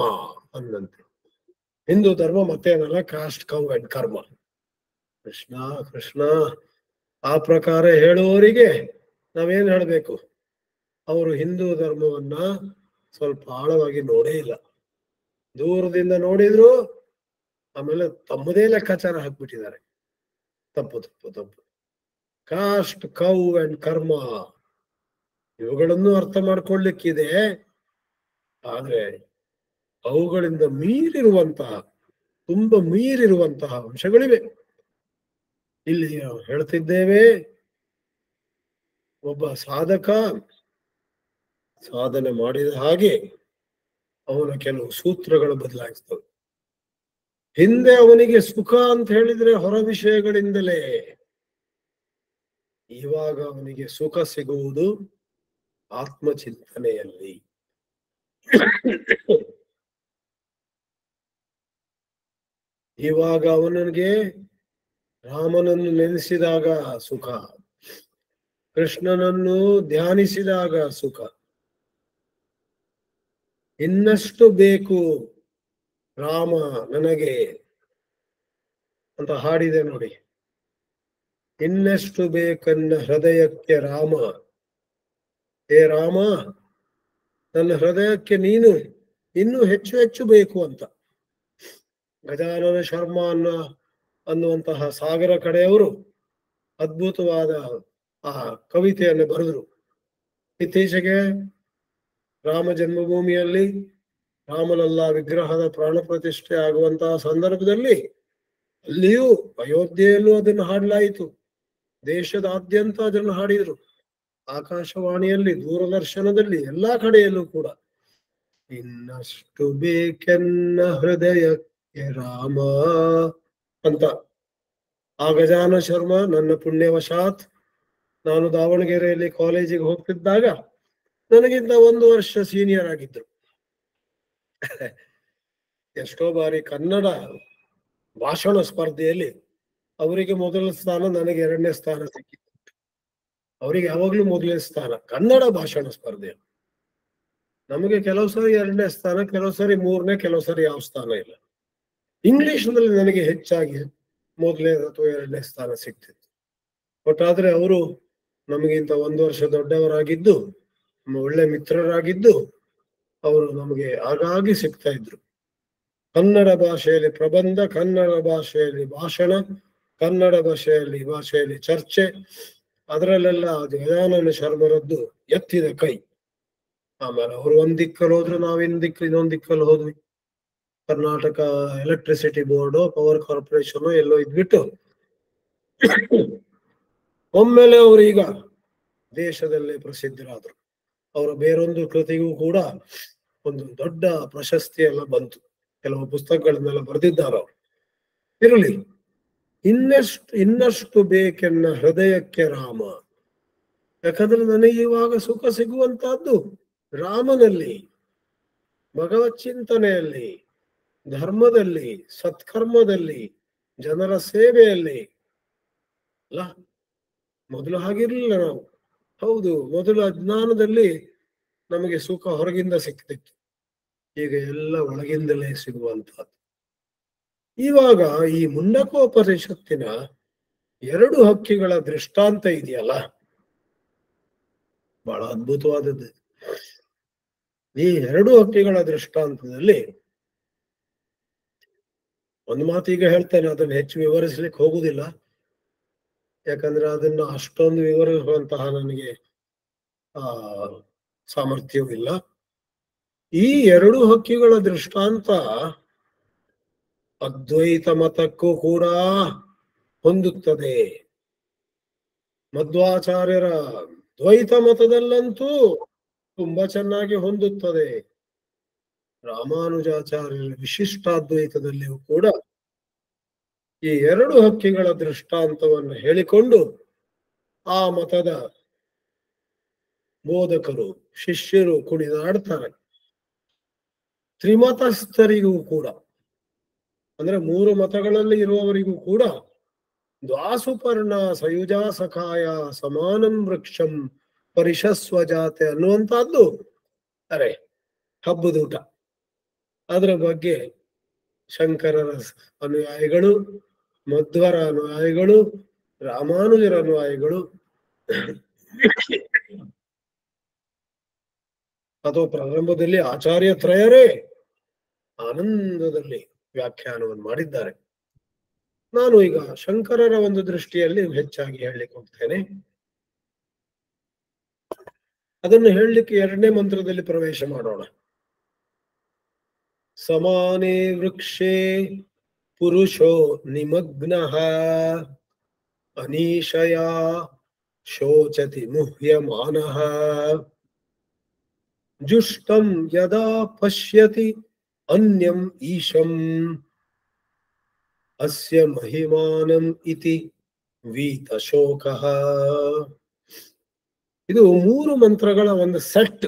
ಅಂದಂತೆ. ಹಿಂದೂ ಧರ್ಮ ಮತ್ತೇನಲ್ಲ, ಕಾಸ್ಟ್, ಕೌ ಅಂಡ್ ಕರ್ಮ. ಕೃಷ್ಣ ಆ ಪ್ರಕಾರ ಹೇಳುವವರಿಗೆ ನಾವೇನ್ ಹೇಳ್ಬೇಕು? ಅವರು ಹಿಂದೂ ಧರ್ಮವನ್ನ ಸ್ವಲ್ಪ ಆಳವಾಗಿ ನೋಡೇ ಇಲ್ಲ. ದೂರದಿಂದ ನೋಡಿದ್ರು, ಆಮೇಲೆ ತಮ್ಮದೇ ಲೆಕ್ಕಾಚಾರ ಹಾಕ್ಬಿಟ್ಟಿದ್ದಾರೆ. ತಪ್ಪು. ಕಾಸ್ಟ್, ಕೌ ಅಂಡ್ ಕರ್ಮ ಇವುಗಳನ್ನು ಅರ್ಥ ಮಾಡ್ಕೊಳ್ಳಿಕ್ಕಿದೆ. ಆದ್ರೆ ಅವುಗಳಿಂದ ಮೀರಿರುವಂತಹ, ತುಂಬ ಮೀರಿರುವಂತಹ ಅಂಶಗಳಿವೆ. ಇಲ್ಲಿ ಹೇಳ್ತಿದ್ದೇವೆ, ಒಬ್ಬ ಸಾಧಕ ಸಾಧನೆ ಮಾಡಿದ ಹಾಗೆ ಅವನ ಕೆಲವು ಸೂತ್ರಗಳು ಬದಲಾಯಿಸ್ತವೆ. ಹಿಂದೆ ಅವನಿಗೆ ಸುಖ ಅಂತ ಹೇಳಿದ್ರೆ ಹೊರ ವಿಷಯಗಳಿಂದಲೇ, ಇವಾಗ ಅವನಿಗೆ ಸುಖ ಸಿಗುವುದು ಆತ್ಮಚಿಂತನೆಯಲ್ಲಿ. ಇವಾಗ ಅವನಿಗೆ ರಾಮನನ್ನು ನೆನೆಸಿದಾಗ ಸುಖ, ಕೃಷ್ಣನನ್ನು ಧ್ಯಾನಿಸಿದಾಗ ಸುಖ. ಇನ್ನಷ್ಟು ಬೇಕು ರಾಮ ನನಗೆ ಅಂತ ಹಾಡಿದೆ ನೋಡಿ. ಇನ್ನಷ್ಟು ಬೇಕನ್ನ ಹೃದಯಕ್ಕೆ ರಾಮ, ಹೇ ರಾಮ ನನ್ನ ಹೃದಯಕ್ಕೆ ನೀನು ಇನ್ನೂ ಹೆಚ್ಚು ಹೆಚ್ಚು ಬೇಕು ಅಂತ. ಗಜಾನನ ಶರ್ಮ ಅನ್ನುವಂತಹ ಸಾಗರ ಕಡೆಯವರು ಅದ್ಭುತವಾದ ಆ ಕವಿತೆಯನ್ನು ಬರೆದರು. ಇತ್ತೀಚೆಗೆ ರಾಮ ಜನ್ಮಭೂಮಿಯಲ್ಲಿ ರಾಮಲಲ್ಲಾ ವಿಗ್ರಹದ ಪ್ರಾಣ ಪ್ರತಿಷ್ಠೆ ಆಗುವಂತಹ ಸಂದರ್ಭದಲ್ಲಿ ಅಲ್ಲಿಯೂ ಅಯೋಧ್ಯೆಯಲ್ಲೂ ಅದನ್ನು ಹಾಡಲಾಯಿತು. ದೇಶದಾದ್ಯಂತ ಅದನ್ನು ಹಾಡಿದರು. ಆಕಾಶವಾಣಿಯಲ್ಲಿ, ದೂರದರ್ಶನದಲ್ಲಿ, ಎಲ್ಲಾ ಕಡೆಯಲ್ಲೂ ಕೂಡ ಇನ್ನಷ್ಟು ಬೇಕೆನ್ನ ಹೃದಯಕ್ಕೆ ರಾಮ ಅಂತ. ಆ ಗಜಾನ ಶರ್ಮ ನನ್ನ ಪುಣ್ಯವಶಾತ್ ನಾನು ದಾವಣಗೆರೆಯಲ್ಲಿ ಕಾಲೇಜಿಗೆ ಹೋಗ್ತಿದ್ದಾಗ ನನಗಿಂತ 1 ವರ್ಷ ಸೀನಿಯರ್ ಆಗಿದ್ರು. ಎಷ್ಟೋ ಬಾರಿ ಕನ್ನಡ ಭಾಷಣ ಸ್ಪರ್ಧೆಯಲ್ಲಿ ಅವರಿಗೆ ಮೊದಲ ಸ್ಥಾನ, ನನಗೆ 2ನೇ ಸ್ಥಾನ ಸಿಕ್ಕಿತ್ತು. ಅವರಿಗೆ ಯಾವಾಗ್ಲೂ ಮೊದಲನೇ ಸ್ಥಾನ ಕನ್ನಡ ಭಾಷಣ ಸ್ಪರ್ಧೆ. ನಮಗೆ ಕೆಲವು ಸರಿ 2ನೇ ಸ್ಥಾನ, ಕೆಲವು ಸರಿ 3ನೇ, ಕೆಲವು ಸರಿ ಯಾವ ಸ್ಥಾನ ಇಲ್ಲ. ಇಂಗ್ಲಿಷ್ನಲ್ಲಿ ನನಗೆ ಹೆಚ್ಚಾಗಿ 1ನೇ ಅಥವಾ 2ನೇ ಸ್ಥಾನ ಸಿಗ್ತಿತ್ತು. ಬಟ್ ಆದ್ರೆ ಅವರು ನಮಗಿಂತ 1 ವರ್ಷ ದೊಡ್ಡವರಾಗಿದ್ದು, ಒಳ್ಳೆ ಮಿತ್ರರಾಗಿದ್ದು, ಅವರು ನಮಗೆ ಆಗಾಗಿ ಸಿಗ್ತಾ ಇದ್ರು. ಕನ್ನಡ ಭಾಷೆಯಲ್ಲಿ ಪ್ರಬಂಧ, ಕನ್ನಡ ಭಾಷೆಯಲ್ಲಿ ಭಾಷಣ, ಕನ್ನಡ ಭಾಷೆಯಲ್ಲಿ ಚರ್ಚೆ, ಅದರಲ್ಲೆಲ್ಲ ಗಜಾನನ ಶರ್ಮರದ್ದು ಎತ್ತಿದ ಕೈ. ಆಮೇಲೆ ಅವರು ಒಂದ್ ದಿಕ್ಕಲ್ಲಿ ಹೋದ್ರು, ಇನ್ನೊಂದ್ ದಿಕ್ಕಲ್ಲಿ ಹೋದ್ವಿ. Karnataka electricity board, power corporation ಎಲ್ಲೋ ಇದ್ಬಿಟ್ಟು ಒಮ್ಮೆಲೆ ಅವರು ಈಗ ದೇಶದಲ್ಲೇ ಪ್ರಸಿದ್ಧರಾದ್ರು. ಅವರ ಬೇರೊಂದು ಕೃತಿಗೂ ಕೂಡ ಒಂದು ದೊಡ್ಡ ಪ್ರಶಸ್ತಿ ಎಲ್ಲ ಬಂತು. ಕೆಲವು ಪುಸ್ತಕಗಳನ್ನೆಲ್ಲ ಬರೆದಿದ್ದಾರೆ ಅವರು. ಇರಲಿ, ಇನ್ನಷ್ಟು ಬೇಕೆನ್ನ ಹೃದಯಕ್ಕೆ ರಾಮ. ಯಾಕಂದ್ರೆ ನನಗೆ ಇವಾಗ ಸುಖ ಸಿಗುವಂತಹದ್ದು ರಾಮನಲ್ಲಿ, ಭಗವತ್ ಚಿಂತನೆಯಲ್ಲಿ, ಧರ್ಮದಲ್ಲಿ, ಸತ್ಕರ್ಮದಲ್ಲಿ, ಜನರ ಸೇವೆಯಲ್ಲಿ. ಅಲ್ಲ, ಮೊದಲು ಹಾಗಿರ್ಲಿಲ್ಲ ನಾವು. ಹೌದು, ಮೊದಲು ಅಜ್ಞಾನದಲ್ಲಿ ನಮಗೆ ಸುಖ ಹೊರಗಿಂದ ಸಿಕ್ತಿತ್ತು. ಈಗ ಎಲ್ಲ ಒಳಗಿಂದಲೇ ಸಿಗುವಂತಹದ್ದು. ಇವಾಗ ಈ ಮುಂಡಕೋಪನಿಷತ್ತಿನ 2 ಹಕ್ಕಿಗಳ ದೃಷ್ಟಾಂತ ಇದೆಯಲ್ಲ, ಬಹಳ ಅದ್ಭುತವಾದದ್ದು. ಈ 2 ಹಕ್ಕಿಗಳ ದೃಷ್ಟಾಂತದಲ್ಲಿ ಒಂದು ಮಾತು ಈಗ ಹೇಳ್ತೇನೆ, ಅದನ್ನು ಹೆಚ್ಚು ವಿವರಿಸ್ಲಿಕ್ಕೆ ಹೋಗುದಿಲ್ಲ. ಯಾಕಂದ್ರೆ ಅದನ್ನ ಅಷ್ಟೊಂದು ವಿವರಿಸುವಂತಹ ನನಗೆ ಸಾಮರ್ಥ್ಯವೂ ಇಲ್ಲ. ಈ 2 ಹಕ್ಕಿಗಳ ದೃಷ್ಟಾಂತ ಅದ್ವೈತ ಮತಕ್ಕೂ ಕೂಡ ಹೊಂದುತ್ತದೆ. ಮಧ್ವಾಚಾರ್ಯರ ದ್ವೈತ ಮತದಲ್ಲಂತೂ ತುಂಬಾ ಚೆನ್ನಾಗಿ ಹೊಂದುತ್ತದೆ. ರಾಮಾನುಜಾಚಾರ್ಯರ ವಿಶಿಷ್ಟಾದ್ವೈತದಲ್ಲಿಯೂ ಕೂಡ ಈ 2 ಹಕ್ಕಿಗಳ ದೃಷ್ಟಾಂತವನ್ನು ಹೇಳಿಕೊಂಡು ಆ ಮತದ ಬೋಧಕರು, ಶಿಷ್ಯರು ಕುಣಿದಾಡ್ತಾರೆ. ತ್ರಿಮತಸ್ಥರಿಗೂ ಕೂಡ, ಅಂದ್ರೆ 3 ಮತಗಳಲ್ಲಿ ಇರುವವರಿಗೂ ಕೂಡ ದ್ವಾಸುಪರ್ಣ ಸಯುಜಾ ಸಖಾಯ ಸಮಾನಂ ವೃಕ್ಷಂ ಪರಿಷಸ್ವಜಾತೆ ಅನ್ನುವಂತಹದ್ದು ಅರೆ ಹಬ್ಬದೂಟ. ಅದರ ಬಗ್ಗೆ ಶಂಕರರ ಅನುಯಾಯಿಗಳು, ಮಧ್ವರ ಅನುಯಾಯಿಗಳು, ರಾಮಾನುಜರ ಅನುಯಾಯಿಗಳು ಅಥವಾ ಪ್ರಾರಂಭದಲ್ಲಿ ಆಚಾರ್ಯ ತ್ರಯರೇ ಆನಂದದಲ್ಲಿ ವ್ಯಾಖ್ಯಾನವನ್ನು ಮಾಡಿದ್ದಾರೆ. ನಾನು ಈಗ ಶಂಕರರ ಒಂದು ದೃಷ್ಟಿಯಲ್ಲಿ ಹೆಚ್ಚಾಗಿ ಹೇಳಲಿಕ್ಕೆ ಹೋಗ್ತೇನೆ. ಅದನ್ನು ಹೇಳಲಿಕ್ಕೆ 2ನೇ ಮಂತ್ರದಲ್ಲಿ ಪ್ರವೇಶ ಮಾಡೋಣ. ಸಮಾನೇ ವೃಕ್ಷೇ ಪುರುಷೋ ನಿಮಗ್ನಃ ಅನೀಶಯಾ ಶೋಚತಿ ಮುಹ್ಯಮಾನಃ ಜುಷ್ಟಂ ಯದಾ ಪಶ್ಯತಿ ಅನ್ಯಂ ಈಶಂ ಅಸ್ಯ ಮಹಿಮಾನಂ ಇತಿ ವೀತಶೋಕಃ. ಇದು 3 ಮಂತ್ರಗಳ ಒಂದು set.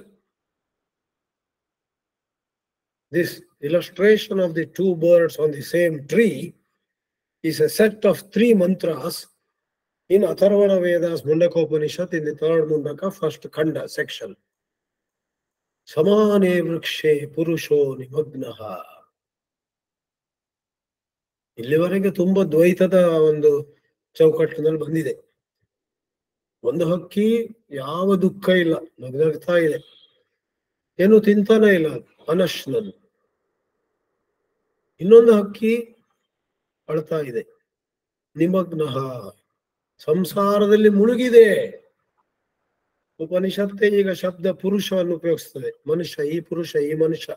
This illustration of the 2 birds on the same tree is a set of 3 mantras in Atharvana Vedas Mundakopanishad in the 3rd Mundaka, 1st Khanda section. Samane vrikshe purusho nimagnaha. ಇಲ್ಲಿವರೆಗೆ ತುಂಬಾ ದ್ವೈತದ ಒಂದು ಚೌಕಟ್ಟಿನಲ್ಲಿ ಬಂದಿದೆ. ಒಂದು ಹಕ್ಕಿ ಯಾವ ದುಃಖ ಇಲ್ಲ, ನಗ್ನಗ್ತಾ ಇದೆ, ಏನು ತಿಂತಾನೆ ಇಲ್ಲ, ಅನಶ್ನದು. ಇನ್ನೊಂದು ಹಕ್ಕಿ ಅಳ್ತಾ ಇದೆ, ನಿಮಗ್ನಃ, ಸಂಸಾರದಲ್ಲಿ ಮುಳುಗಿದೆ. ಉಪನಿಷತ್ತೇ ಈಗ ಶಬ್ದ ಪುರುಷವನ್ನು ಉಪಯೋಗಿಸ್ತದೆ. ಮನುಷ್ಯ, ಈ ಪುರುಷ, ಈ ಮನುಷ್ಯ,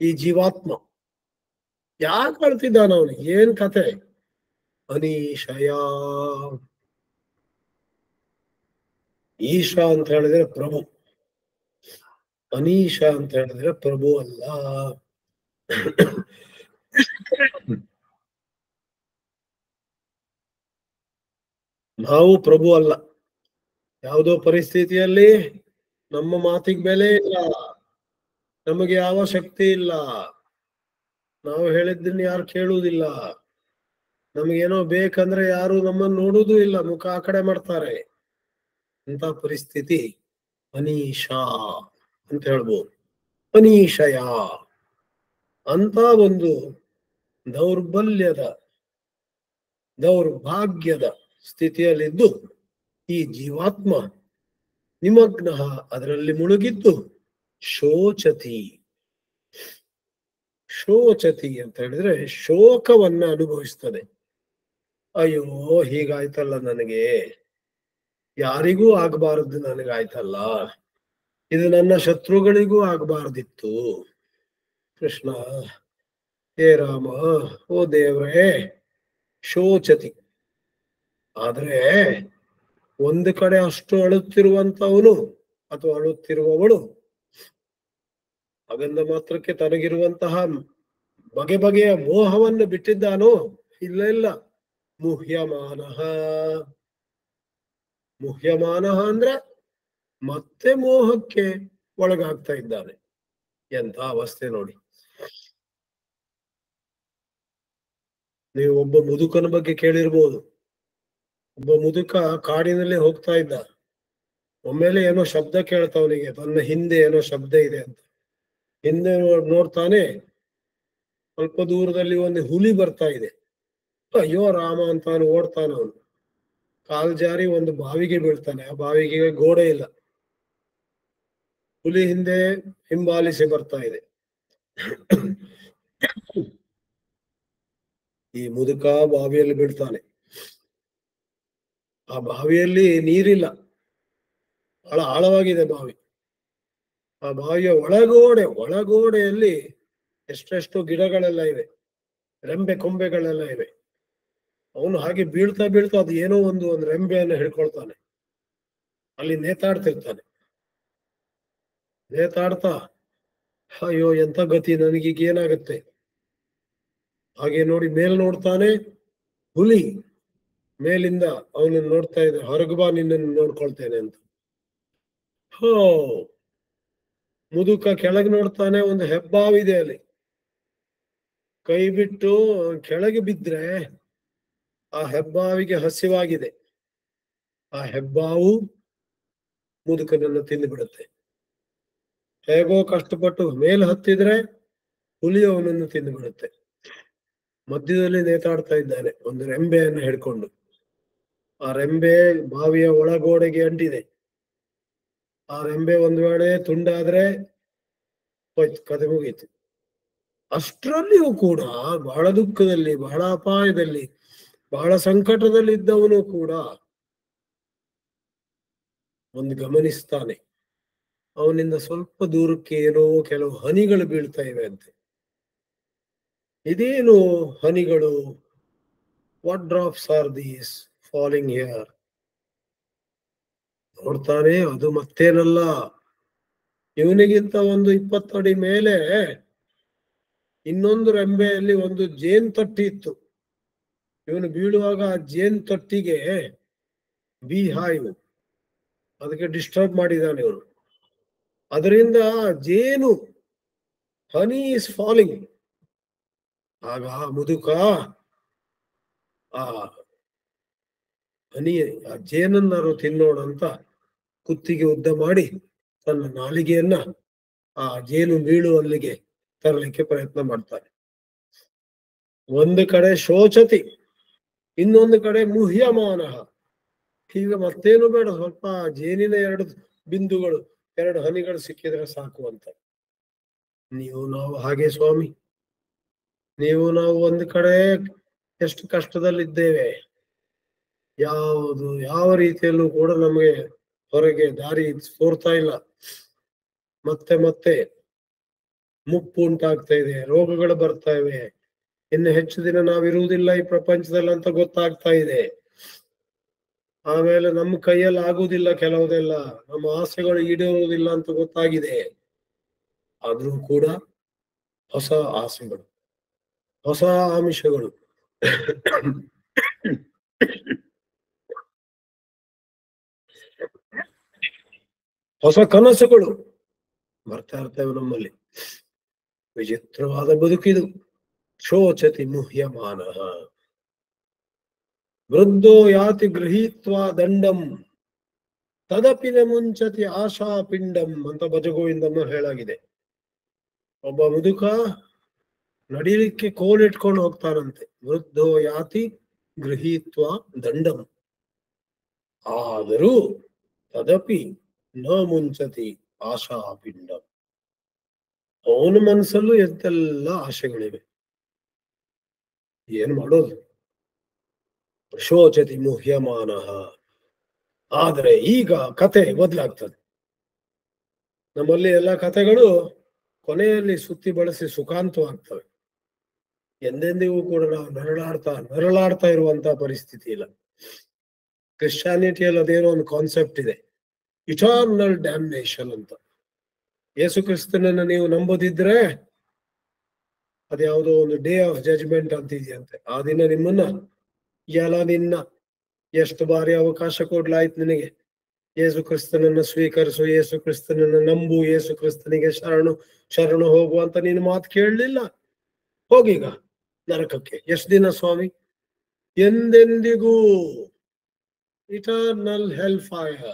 ಈ ಜೀವಾತ್ಮ ಯಾಕೆ ಅಳ್ತಿದ್ದಾನ, ಅವನಿಗೆ ಏನ್ ಕತೆ? ಅನೀಶಯ. ಈಶ ಅಂತ ಹೇಳಿದ್ರೆ ಪ್ರಭು, ಅನೀಶ ಅಂತ ಹೇಳಿದ್ರೆ ಪ್ರಭು ಅಲ್ಲ. ನಾವು ಪ್ರಭು ಅಲ್ಲ. ಯಾವುದೋ ಪರಿಸ್ಥಿತಿಯಲ್ಲಿ ನಮ್ಮ ಮಾತಿಗೆ ಬೆಲೆ ಇಲ್ಲ, ನಮಗೆ ಯಾವ ಶಕ್ತಿ ಇಲ್ಲ, ನಾವು ಹೇಳಿದ್ದನ್ನ ಯಾರು ಕೇಳುವುದಿಲ್ಲ, ನಮಗೇನೋ ಬೇಕಂದ್ರೆ ಯಾರು ನಮ್ಮನ್ನು ನೋಡುವುದೂ ಇಲ್ಲ, ಮುಖ ಆ ಕಡೆ ಮಾಡ್ತಾರೆ. ಅಂತ ಪರಿಸ್ಥಿತಿ ಅನೀಶಾ ಅಂತ ಹೇಳ್ಬೋದು. ಅನೀಶಯ ಅಂತ ಒಂದು ದೌರ್ಬಲ್ಯದ, ದೌರ್ಭಾಗ್ಯದ ಸ್ಥಿತಿಯಲ್ಲಿದ್ದು ಈ ಜೀವಾತ್ಮ ನಿಮಗ್ನಃ, ಅದರಲ್ಲಿ ಮುಳುಗಿದ್ದು, ಶೋಚತಿ. ಶೋಚತಿ ಅಂತ ಹೇಳಿದ್ರೆ ಶೋಕವನ್ನ ಅನುಭವಿಸ್ತದೆ. ಅಯ್ಯೋ, ಹೀಗಾಯ್ತಲ್ಲ ನನಗೆ, ಯಾರಿಗೂ ಆಗಬಾರದು ನನಗಾಯ್ತಲ್ಲ, ಇದು ನನ್ನ ಶತ್ರುಗಳಿಗೂ ಆಗಬಾರ್ದಿತ್ತು. ಕೃಷ್ಣ, ಹೇ ರಾಮ, ಓ ದೇವ್ರೇ, ಶೋಚತಿ. ಆದ್ರೆ ಒಂದು ಕಡೆ ಅಷ್ಟು ಅಳುತ್ತಿರುವಂತವನು ಅಥವಾ ಅಳುತ್ತಿರುವವಳು ಹಾಗಂದ ಮಾತ್ರಕ್ಕೆ ತನಗಿರುವಂತಹ ಬಗೆ ಬಗೆಯ ಮೋಹವನ್ನು ಬಿಟ್ಟಿದ್ದಾನೋ? ಇಲ್ಲ ಇಲ್ಲ. ಮುಹ್ಯಮಾನಃ. ಮುಹ್ಯಮಾನಃ ಅಂದ್ರೆ ಮತ್ತೆ ಮೋಹಕ್ಕೆ ಒಳಗಾಗ್ತಾ ಇದ್ದಾನೆ. ಎಂತ ಅವಸ್ಥೆ ನೋಡಿ. ನೀವು ಒಬ್ಬ ಮುದುಕನ ಬಗ್ಗೆ ಕೇಳಿರ್ಬೋದು. ಒಬ್ಬ ಮುದುಕ ಕಾಡಿನಲ್ಲಿ ಹೋಗ್ತಾ ಇದ್ದ. ಒಮ್ಮೆಲೆ ಏನೋ ಶಬ್ದ ಕೇಳ್ತಾವನಿಗೆ, ತನ್ನ ಹಿಂದೆ ಏನೋ ಶಬ್ದ ಇದೆ ಅಂತ. ಹಿಂದೆ ನೋಡ್ತಾನೆ, ಸ್ವಲ್ಪ ದೂರದಲ್ಲಿ ಒಂದು ಹುಲಿ ಬರ್ತಾ ಇದೆ. ಅಯ್ಯೋ ರಾಮ ಅಂತ ಓಡ್ತಾನ ಅವನು. ಕಾಲ್ ಜಾರಿ ಒಂದು ಬಾವಿಗೆ ಬೀಳ್ತಾನೆ. ಆ ಬಾವಿಗೆ ಗೋಡೆ ಇಲ್ಲ. ಹುಲಿ ಹಿಂದೆ ಹಿಂಬಾಲಿಸಿ ಬರ್ತಾ ಇದೆ. ಈ ಮುದುಕ ಬಾವಿಯಲ್ಲಿ ಬೀಳ್ತಾನೆ. ಆ ಬಾವಿಯಲ್ಲಿ ನೀರಿಲ್ಲ, ಬಹಳ ಆಳವಾಗಿದೆ ಬಾವಿ. ಆ ಬಾವಿಯ ಒಳಗೋಡೆಯಲ್ಲಿ ಎಷ್ಟೆಷ್ಟು ಗಿಡಗಳೆಲ್ಲ ಇವೆ, ರೆಂಬೆ ಕೊಂಬೆಗಳೆಲ್ಲ ಇವೆ. ಅವನು ಹಾಗೆ ಬೀಳ್ತಾ ಬೀಳ್ತಾ ಅದು ಏನೋ ಒಂದು ರೆಂಬೆಯನ್ನು ಹಿಡ್ಕೊಳ್ತಾನೆ. ಅಲ್ಲಿ ನೇತಾಡ್ತಿರ್ತಾನೆ. ನೇತಾಡ್ತಾ, ಅಯ್ಯೋ ಎಂತ ಗತಿ, ನನಗೀಗ ಏನಾಗತ್ತೆ? ಹಾಗೆ ನೋಡಿ ಮೇಲ್ ನೋಡ್ತಾನೆ. ಹುಲಿ ಮೇಲಿಂದ ಅವನನ್ನು ನೋಡ್ತಾ ಇದೆ. ಹೊರಗೆ ಬಾ, ನಿನ್ನನ್ನು ನೋಡ್ಕೊಳ್ತೇನೆ ಅಂತ. ಹೋ, ಮುದುಕ ಕೆಳಗೆ ನೋಡ್ತಾನೆ. ಒಂದು ಹೆಬ್ಬಾವಿದೆ ಅಲ್ಲಿ. ಕೈ ಬಿಟ್ಟು ಕೆಳಗೆ ಬಿದ್ರೆ ಆ ಹೆಬ್ಬಾವಿಗೆ ಹಸಿವಾಗಿದೆ. ಆ ಹೆಬ್ಬಾವು ಮುದುಕನನ್ನು ತಿಂದು ಬಿಡುತ್ತೆ. ಹೇಗೋ ಕಷ್ಟಪಟ್ಟು ಮೇಲೆ ಹತ್ತಿದ್ರೆ ಹುಲಿ ಅವನನ್ನು ತಿಂದು ಬಿಡುತ್ತೆ. ಮಧ್ಯದಲ್ಲಿ ನೇತಾಡ್ತಾ ಇದ್ದಾನೆ ಒಂದು ರೆಂಬೆಯನ್ನು ಹಿಡ್ಕೊಂಡು. ಆ ರೆಂಬೆ ಬಾವಿಯ ಒಳಗೋಡೆಗೆ ಅಂಟಿದೆ. ಆ ರೆಂಬೆ ಒಂದು ವೇಳೆ ತುಂಡಾದ್ರೆ ಹೋಯ್ತು, ಕತೆ ಮುಗೀತು. ಅಷ್ಟರಲ್ಲಿಯೂ ಕೂಡ ಬಹಳ ದುಃಖದಲ್ಲಿ, ಬಹಳ ಅಪಾಯದಲ್ಲಿ, ಬಹಳ ಸಂಕಟದಲ್ಲಿ ಇದ್ದವನು ಕೂಡ ಒಂದು ಗಮನಿಸ್ತಾನೆ. ಅವನಿಂದ ಸ್ವಲ್ಪ ದೂರಕ್ಕೆ ಏನೋ ಕೆಲವು ಹನಿಗಳು ಬೀಳ್ತಾ ಇವೆ ಅಂತೆ. ಇದೇನು ಹನಿಗಳು? What drops are these falling here? ನೋಡ್ತಾನೆ, ಅದು ಮತ್ತೇನಲ್ಲ, ಇವನಿಗಿಂತ ಒಂದು 20 ಅಡಿ ಮೇಲೆ ಇನ್ನೊಂದು ರೆಂಬೆಯಲ್ಲಿ ಒಂದು ಜೇನ್ ತಟ್ಟಿ ಇತ್ತು. ಇವನು ಬೀಳುವಾಗ ಆ ಜೇನ್ ತಟ್ಟಿಗೆ ಬಿ ಹಾಯ್ವು, ಅದಕ್ಕೆ ಡಿಸ್ಟರ್ಬ್ ಮಾಡಿದ್ದಾನೆ ಇವನು. ಅದರಿಂದ ಜೇನು, ಹನಿ ಇಸ್ ಫಾಲಿಂಗ್. ಆಗ ಮುದುಕ ಆ ಹನಿ, ಆ ಜೇನನ್ನಾರು ತಿನ್ನೋಣ ಅಂತ ಕುತ್ತಿಗೆ ಉದ್ದ ಮಾಡಿ ತನ್ನ ನಾಲಿಗೆಯನ್ನ ಆ ಜೇನು ಬೀಳುವಲ್ಲಿಗೆ ತರಲಿಕ್ಕೆ ಪ್ರಯತ್ನ ಮಾಡ್ತಾನೆ. ಒಂದು ಕಡೆ ಶೋಚತಿ, ಇನ್ನೊಂದು ಕಡೆ ಮುಹ್ಯಮಾನ. ಈಗ ಮತ್ತೇನು ಬೇಡ, ಸ್ವಲ್ಪ ಜೇನಿನ 2 ಬಿಂದುಗಳು, 2 ಹನಿಗಳು ಸಿಕ್ಕಿದ್ರೆ ಸಾಕು ಅಂತ. ನೀವು ನಾವು ಹಾಗೆ ಸ್ವಾಮಿ, ನೀವು ನಾವು ಒಂದು ಕಡೆ ಎಷ್ಟು ಕಷ್ಟದಲ್ಲಿದ್ದೇವೆ, ಯಾವ ರೀತಿಯಲ್ಲೂ ಕೂಡ ನಮಗೆ ಹೊರಗೆ ದಾರಿ ತೋರ್ತಾ ಇಲ್ಲ. ಮತ್ತೆ ಮತ್ತೆ ಮುಪ್ಪು ಉಂಟಾಗ್ತಾ ಇದೆ, ರೋಗಗಳು ಬರ್ತಾ ಇವೆ, ಇನ್ನು ಹೆಚ್ಚು ದಿನ ನಾವಿರುವುದಿಲ್ಲ ಈ ಪ್ರಪಂಚದಲ್ಲಿ ಅಂತ ಗೊತ್ತಾಗ್ತಾ ಇದೆ. ಆಮೇಲೆ ನಮ್ಮ ಕೈಯಲ್ಲಿ ಆಗುವುದಿಲ್ಲ ಕೆಲವುದೆಲ್ಲ, ನಮ್ಮ ಆಸೆಗಳು ಈಡೇರುವುದಿಲ್ಲ ಅಂತ ಗೊತ್ತಾಗಿದೆ. ಆದ್ರೂ ಕೂಡ ಹೊಸ ಆಸೆಗಳು, ಹೊಸ ಆಮಿಷಗಳು, ಹೊಸ ಕನಸುಗಳು ಬರ್ತಾ ಇರ್ತೇವೆ ನಮ್ಮಲ್ಲಿ. ವಿಚಿತ್ರವಾದ ಬದುಕಿದು. ಶೋಚತಿ ಮುಹ್ಯಮಾನ ವೃದ್ಧೋ ಯಾತಿ ಗೃಹೀತ್ವಾ ದಂಡಂ ತದಪಿನ ಮುಂಚತಿ ಆಶಾ ಪಿಂಡಂ ಅಂತ ಭಜಗೋವಿಂದಮ್ಮ ಹೇಳಾಗಿದೆ. ಒಬ್ಬ ಮುದುಕ ನಡಿಲಿಕ್ಕೆ ಕೋಲಿಟ್ಕೊಂಡು ಹೋಗ್ತಾನಂತೆ. ವೃದ್ಧೋ ಯಾತಿ ಗೃಹೀತ್ವಾ ದಂಡಂ, ಆದರೂ ತದಪಿ ನ ಮುಂಚತಿ ಆಶಾ ಪಿಂಡಂ. ಅವನ ಮನಸ್ಸಲ್ಲೂ ಎಂತೆಲ್ಲ ಆಶೆಗಳಿವೆ, ಏನ್ ಮಾಡೋದು? ಶೋಚತಿ ಮುಹ್ಯಮಾನ. ಆದ್ರೆ ಈಗ ಕತೆ ಬದಲಾಗ್ತದೆ. ನಮ್ಮಲ್ಲಿ ಎಲ್ಲ ಕಥೆಗಳು ಕೊನೆಯಲ್ಲಿ ಸುತ್ತಿ ಬಳಸಿ ಸುಖಾಂತವಾಗ್ತವೆ. ಎಂದೆಂದಿಗೂ ಕೂಡ ನಾವು ನರಳಾಡ್ತಾ ಇರುವಂತಹ ಪರಿಸ್ಥಿತಿ ಇಲ್ಲ. ಕ್ರಿಶ್ಚಿಯಾನಿಟಿಯಲ್ಲಿ ಅದೇನೋ ಒಂದು ಕಾನ್ಸೆಪ್ಟ್ ಇದೆ, ಇಟರ್ನಲ್ ಡ್ಯಾಮ್ನೇಷನ್ ಅಂತ. ಯೇಸು ಕ್ರಿಸ್ತನನ್ನ ನೀವು ನಂಬೋದಿದ್ರೆ ಅದ್ಯಾವುದೋ ಒಂದು ಡೇ ಆಫ್ ಜಜ್ಮೆಂಟ್ ಅಂತಿದೆಯಂತೆ. ಆ ದಿನ ನಿಮ್ಮನ್ನ ನಿನ್ನ ಎಷ್ಟು ಬಾರಿ ಅವಕಾಶ ಕೊಡ್ಲಾಯ್ತು ನಿನಗೆ, ಯೇಸು ಕ್ರಿಸ್ತನನ್ನ ಸ್ವೀಕರಿಸು, ಯೇಸು ಕ್ರಿಸ್ತನನ್ನ ನಂಬು, ಯೇಸು ಕ್ರಿಸ್ತನಿಗೆ ಶರಣು ಹೋಗುವಂತ ನೀನು ಮಾತು ಕೇಳಲಿಲ್ಲ, ಹೋಗೀಗ ನರಕಕ್ಕೆ. ಎಷ್ಟು ದಿನ ಸ್ವಾಮಿ? ಎಂದೆಂದಿಗೂ ಇಟರ್ನಲ್ ಹೆಲ್ ಫೈರ್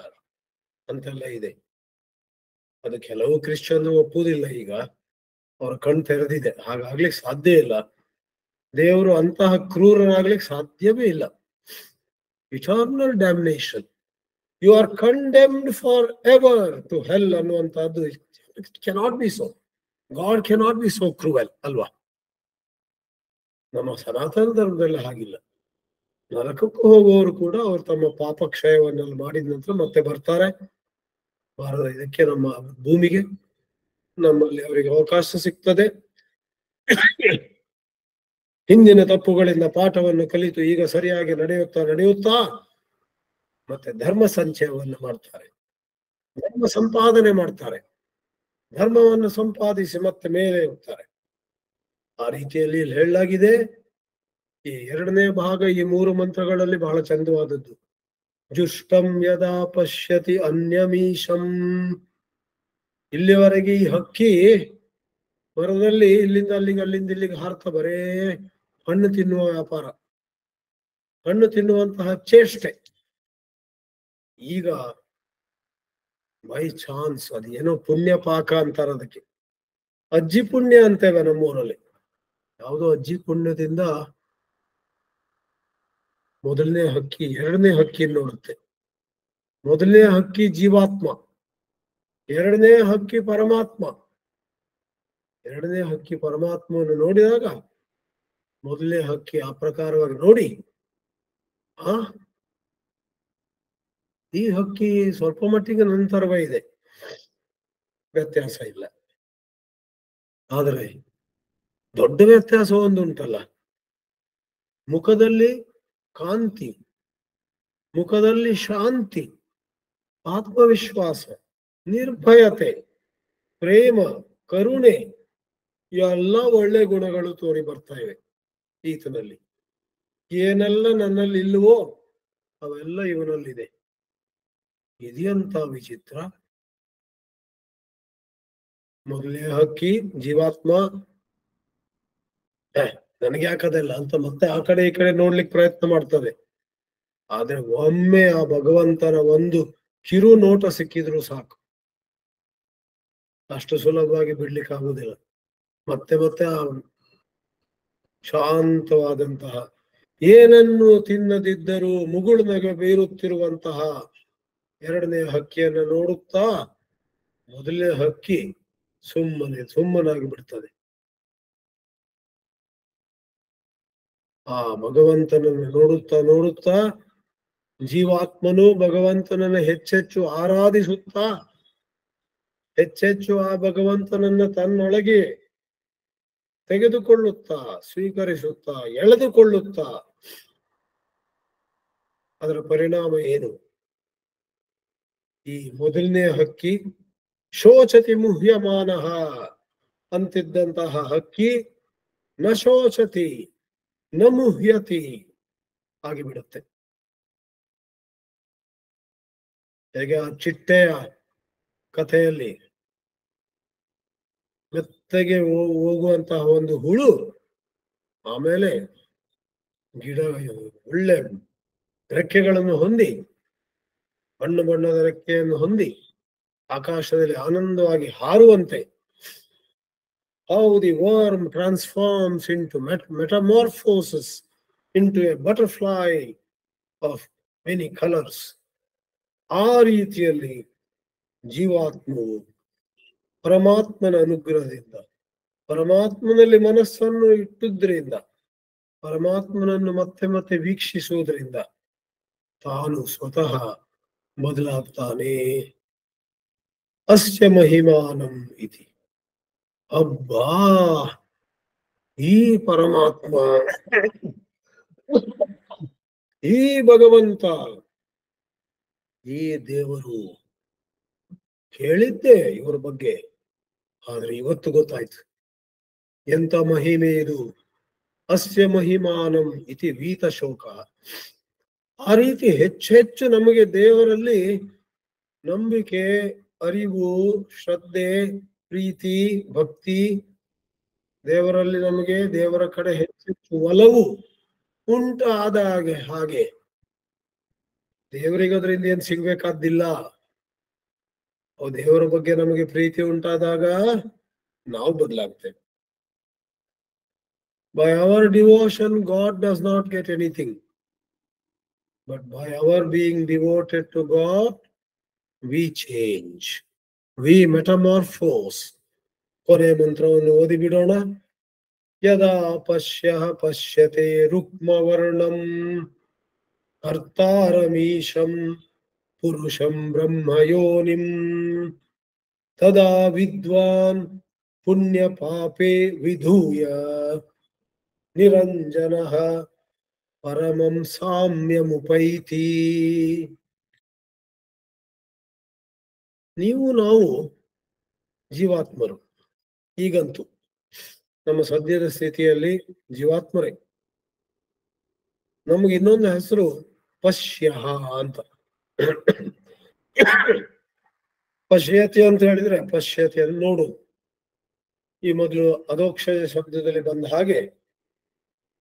ಅಂತೆಲ್ಲ ಇದೆ. ಅದು ಕೆಲವು ಕ್ರಿಶ್ಚಿಯನ್ ಒಪ್ಪುವುದಿಲ್ಲ. ಈಗ ಅವರ ಕಣ್ ತೆರೆದಿದೆ, ಹಾಗಾಗ್ಲಿಕ್ಕೆ ಸಾಧ್ಯ ಇಲ್ಲ. ದೇವರು ಅಂತಹ ಕ್ರೂರನಾಗ್ಲಿಕ್ಕೆ ಸಾಧ್ಯವೇ ಇಲ್ಲ. Eternal damnation, you are condemned for ever to hell ಅನ್ನುವಂತಹದ್ದು cannot be so. God cannot be so cruel ಅಲ್ವಾ? ನಮ್ಮ ಸನಾತನ ಧರ್ಮದಲ್ಲಿ ಹಾಗಿಲ್ಲ. ನರಕಕ್ಕೂ ಹೋಗುವವರು ಕೂಡ ಅವರು ತಮ್ಮ ಪಾಪ ಕ್ಷಯವನ್ನೆಲ್ಲ ಮಾಡಿದ ನಂತರ ಮತ್ತೆ ಬರ್ತಾರೆ ಇದಕ್ಕೆ, ನಮ್ಮ ಭೂಮಿಗೆ. ನಮ್ಮಲ್ಲಿ ಅವರಿಗೆ ಅವಕಾಶ ಸಿಗ್ತದೆ. ಹಿಂದಿನ ತಪ್ಪುಗಳಿಂದ ಪಾಠವನ್ನು ಕಲಿತು ಈಗ ಸರಿಯಾಗಿ ನಡೆಯುತ್ತಾ ಮತ್ತೆ ಧರ್ಮ ಸಂಚಯವನ್ನು ಮಾಡ್ತಾರೆ, ಧರ್ಮ ಸಂಪಾದನೆ ಮಾಡ್ತಾರೆ, ಧರ್ಮವನ್ನು ಸಂಪಾದಿಸಿ ಮತ್ತೆ ಮೇಲೆ ಹೋಗ್ತಾರೆ. ಆ ರೀತಿಯಲ್ಲಿ ಇಲ್ಲಿ ಹೇಳಲಾಗಿದೆ. ಈ 2ನೇ ಭಾಗ ಈ 3 ಮಂತ್ರಗಳಲ್ಲಿ ಬಹಳ ಚಂದವಾದದ್ದು. ಜುಷ್ಟಂ ಯದಾ ಪಶ್ಯತಿ ಅನ್ಯಮೀಶಂ. ಇಲ್ಲಿವರೆಗೆ ಈ ಹಕ್ಕಿ ಮರದಲ್ಲಿ ಇಲ್ಲಿಂದ ಅಲ್ಲಿಗೆ ಅಲ್ಲಿಂದ ಇಲ್ಲಿಗೆ ಹಾರ್ತಾ ಬರೇ ಹಣ್ಣು ತಿನ್ನುವ ವ್ಯಾಪಾರ, ಹಣ್ಣು ತಿನ್ನುವಂತಹ ಚೇಷ್ಟೆ. ಈಗ ಬೈ ಚಾನ್ಸ್ ಅದೇನೋ ಪುಣ್ಯ ಪಾಕ ಅಂತಾರ, ಅದಕ್ಕೆ ಅಜ್ಜಿ ಪುಣ್ಯ ಅಂತೇವೆ ನಮ್ಮೂರಲ್ಲಿ. ಯಾವುದೋ ಅಜ್ಜಿ ಪುಣ್ಯದಿಂದ ಮೊದಲನೇ ಹಕ್ಕಿ 2ನೇ ಹಕ್ಕಿಯನ್ನು ನೋಡುತ್ತೆ. ಮೊದಲನೇ ಹಕ್ಕಿ ಜೀವಾತ್ಮ, 2ನೇ ಹಕ್ಕಿ ಪರಮಾತ್ಮ. 2ನೇ ಹಕ್ಕಿ ಪರಮಾತ್ಮವನ್ನು ನೋಡಿದಾಗ ಮೊದಲನೇ ಹಕ್ಕಿ ಆ ಪ್ರಕಾರವಾಗಿ ನೋಡಿ, ಈ ಹಕ್ಕಿ ಸ್ವಲ್ಪ ಮಟ್ಟಿಗೆ ನಂತರವೇ ಇದೆ, ವ್ಯತ್ಯಾಸ ಇಲ್ಲ. ಆದರೆ ದೊಡ್ಡ ವ್ಯತ್ಯಾಸ ಒಂದುಂಟಲ್ಲ, ಮುಖದಲ್ಲಿ ಕಾಂತಿ, ಮುಖದಲ್ಲಿ ಶಾಂತಿ, ಆತ್ಮವಿಶ್ವಾಸ, ನಿರ್ಭಯತೆ, ಪ್ರೇಮ, ಕರುಣೆ, ಎಲ್ಲ ಒಳ್ಳೆ ಗುಣಗಳು ತೋರಿ ಬರ್ತಾ ಇವೆ ಈತನಲ್ಲಿ. ಏನೆಲ್ಲ ನನ್ನಲ್ಲಿ ಇಲ್ವೋ ಅವೆಲ್ಲ ಇವನಲ್ಲಿದೆ. ಇದೆಯಂತ ವಿಚಿತ್ರ. ಮೊದಲೇ ಹಕ್ಕಿ ಜೀವಾತ್ಮ ನನಗೆ ಯಾಕದಲ್ಲ ಅಂತ ಮತ್ತೆ ಆ ಕಡೆ ಈ ಕಡೆ ನೋಡ್ಲಿಕ್ಕೆ ಪ್ರಯತ್ನ ಮಾಡ್ತದೆ. ಆದ್ರೆ ಒಮ್ಮೆ ಆ ಭಗವಂತನ ಒಂದು ಕಿರು ನೋಟ ಸಿಕ್ಕಿದ್ರು ಸಾಕು, ಅಷ್ಟು ಸುಲಭವಾಗಿ ಬಿಡ್ಲಿಕ್ಕೆ ಆಗುದಿಲ್ಲ. ಮತ್ತೆ ಮತ್ತೆ ಆ ಶಾಂತವಾದಂತಹ, ಏನನ್ನು ತಿನ್ನದಿದ್ದರೂ ಮುಗುಳ್ನಗೆ ಬೀರುತ್ತಿರುವಂತಹ ಎರಡನೇ ಹಕ್ಕಿಯನ್ನು ನೋಡುತ್ತಾ ಮೊದಲನೇ ಹಕ್ಕಿ ಸುಮ್ಮನಾಗಿ ಬಿಡ್ತದೆ. ಆ ಭಗವಂತನನ್ನು ನೋಡುತ್ತಾ ನೋಡುತ್ತಾ ಜೀವಾತ್ಮನು ಭಗವಂತನನ್ನು ಹೆಚ್ಚೆಚ್ಚು ಆರಾಧಿಸುತ್ತಾ, ಹೆಚ್ಚೆಚ್ಚು ಆ ಭಗವಂತನನ್ನ ತನ್ನೊಳಗೆ ತೆಗೆದುಕೊಳ್ಳುತ್ತಾ, ಸ್ವೀಕರಿಸುತ್ತಾ, ಎಳೆದುಕೊಳ್ಳುತ್ತಾ, ಅದರ ಪರಿಣಾಮ ಏನು? ಈ ಮೊದಲನೇ ಹಕ್ಕಿ ಶೋಚತಿ ಮುಹ್ಯಮಾನಃ ಅಂತಿದ್ದಂತಹ ಹಕ್ಕಿ ನ ಶೋಚತಿ ನ ಮುಹ್ಯತಿ ಆಗಿಬಿಡುತ್ತೆ. ಹೇಗೆ ಆ ಚಿಟ್ಟೆಯ ಕಥೆಯಲ್ಲಿ ಮೆತ್ತಗೆ ಹೋಗುವಂತಹ ಒಂದು ಹುಳು ಆಮೇಲೆ ಗಿಡ ಒಳ್ಳೆ ರೆಕ್ಕೆಗಳನ್ನು ಹೊಂದಿ, ಬಣ್ಣ ಬಣ್ಣದ ರೆಕ್ಕೆಯನ್ನು ಹೊಂದಿ ಆಕಾಶದಲ್ಲಿ ಆನಂದವಾಗಿ ಹಾರುವಂತೆ, how the worm transforms into metamorphosis into a butterfly of many colors. ಆ ರೀತಿಯಲ್ಲಿ ಜೀವಾತ್ಮವು ಪರಮಾತ್ಮನ ಅನುಗ್ರಹದಿಂದ, ಪರಮಾತ್ಮನಲ್ಲಿ ಮನಸ್ಸನ್ನು ಇಟ್ಟುದರಿಂದ, ಪರಮಾತ್ಮನನ್ನು ಮತ್ತೆ ಮತ್ತೆ ವೀಕ್ಷಿಸುವುದರಿಂದ ತಾನು ಸ್ವತಃ ಬದಲಾಗ್ತಾನೆ. ಅಸ್ಯ ಮಹಿಮಾನಂ ಇತಿ. ಅಬ್ಬಾ, ಈ ಪರಮಾತ್ಮ, ಈ ಭಗವಂತ, ಈ ದೇವರು, ಕೇಳಿದ್ದೆ ಇವರ ಬಗ್ಗೆ, ಆದ್ರೆ ಇವತ್ತು ಗೊತ್ತಾಯ್ತು ಎಂತ ಮಹಿಮೆ ಇದು. ಅಸ್ಯ ಮಹಿಮಾನಂ ಇತಿ ವೀತ ಶೋಕ. ಆ ರೀತಿ ಹೆಚ್ಚೆಚ್ಚು ನಮಗೆ ದೇವರಲ್ಲಿ ನಂಬಿಕೆ, ಅರಿವು, ಶ್ರದ್ಧೆ, ಪ್ರೀತಿ, ಭಕ್ತಿ, ದೇವರಲ್ಲಿ ನಮಗೆ ದೇವರ ಕಡೆ ಹೆಚ್ಚೆಚ್ಚು ಒಲವು ಉಂಟಾದ ಹಾಗೆ ದೇವರಿಗೆ ಅದರಿಂದ ಏನ್ ಸಿಗ್ಬೇಕಾದ್ದಿಲ್ಲ. ದೇವರ ಬಗ್ಗೆ ನಮಗೆ ಪ್ರೀತಿ ಉಂಟಾದಾಗ ನಾವು ಬದಲಾಗ್ತೇವೆ. By our devotion, God does not get anything. But by our being devoted to God, we change. We metamorphose. ಕೊನೆ ಮಂತ್ರವನ್ನು ಓದಿ ಬಿಡೋಣ. ಯದಾ ಪಶ್ಯಃ ಪಶ್ಯತೆ ರುಕ್ಮವರ್ಣಂ ಕರ್ತಾರಮೀಶಂ ಪುರುಷಂ ಬ್ರಹ್ಮಯೋನಿಂ ತದಾ ವಿದ್ವಾನ್ ಪುಣ್ಯ ಪಾಪೇ ವಿಧೂಯ ನಿರಂಜನಃ ಪರಮಂ ಸಾಮ್ಯಮುಪೈತಿ. ನೀವು ನಾವು ಜೀವಾತ್ಮರು. ಈಗಂತೂ ನಮ್ಮ ಸದ್ಯದ ಸ್ಥಿತಿಯಲ್ಲಿ ಜೀವಾತ್ಮರೇ. ನಮ್ಗೆ ಇನ್ನೊಂದು ಹೆಸರು ಪಶ್ಯ ಅಂತ. ಪಶ್ಯತೆ ಅಂತ ಹೇಳಿದ್ರೆ ಪಶ್ಯತೆ ಅಂತ ನೋಡು. ಈ ಮೊದಲು ಅಧೋಕ್ಷಜ ಶಬ್ದದಲ್ಲಿ ಬಂದ ಹಾಗೆ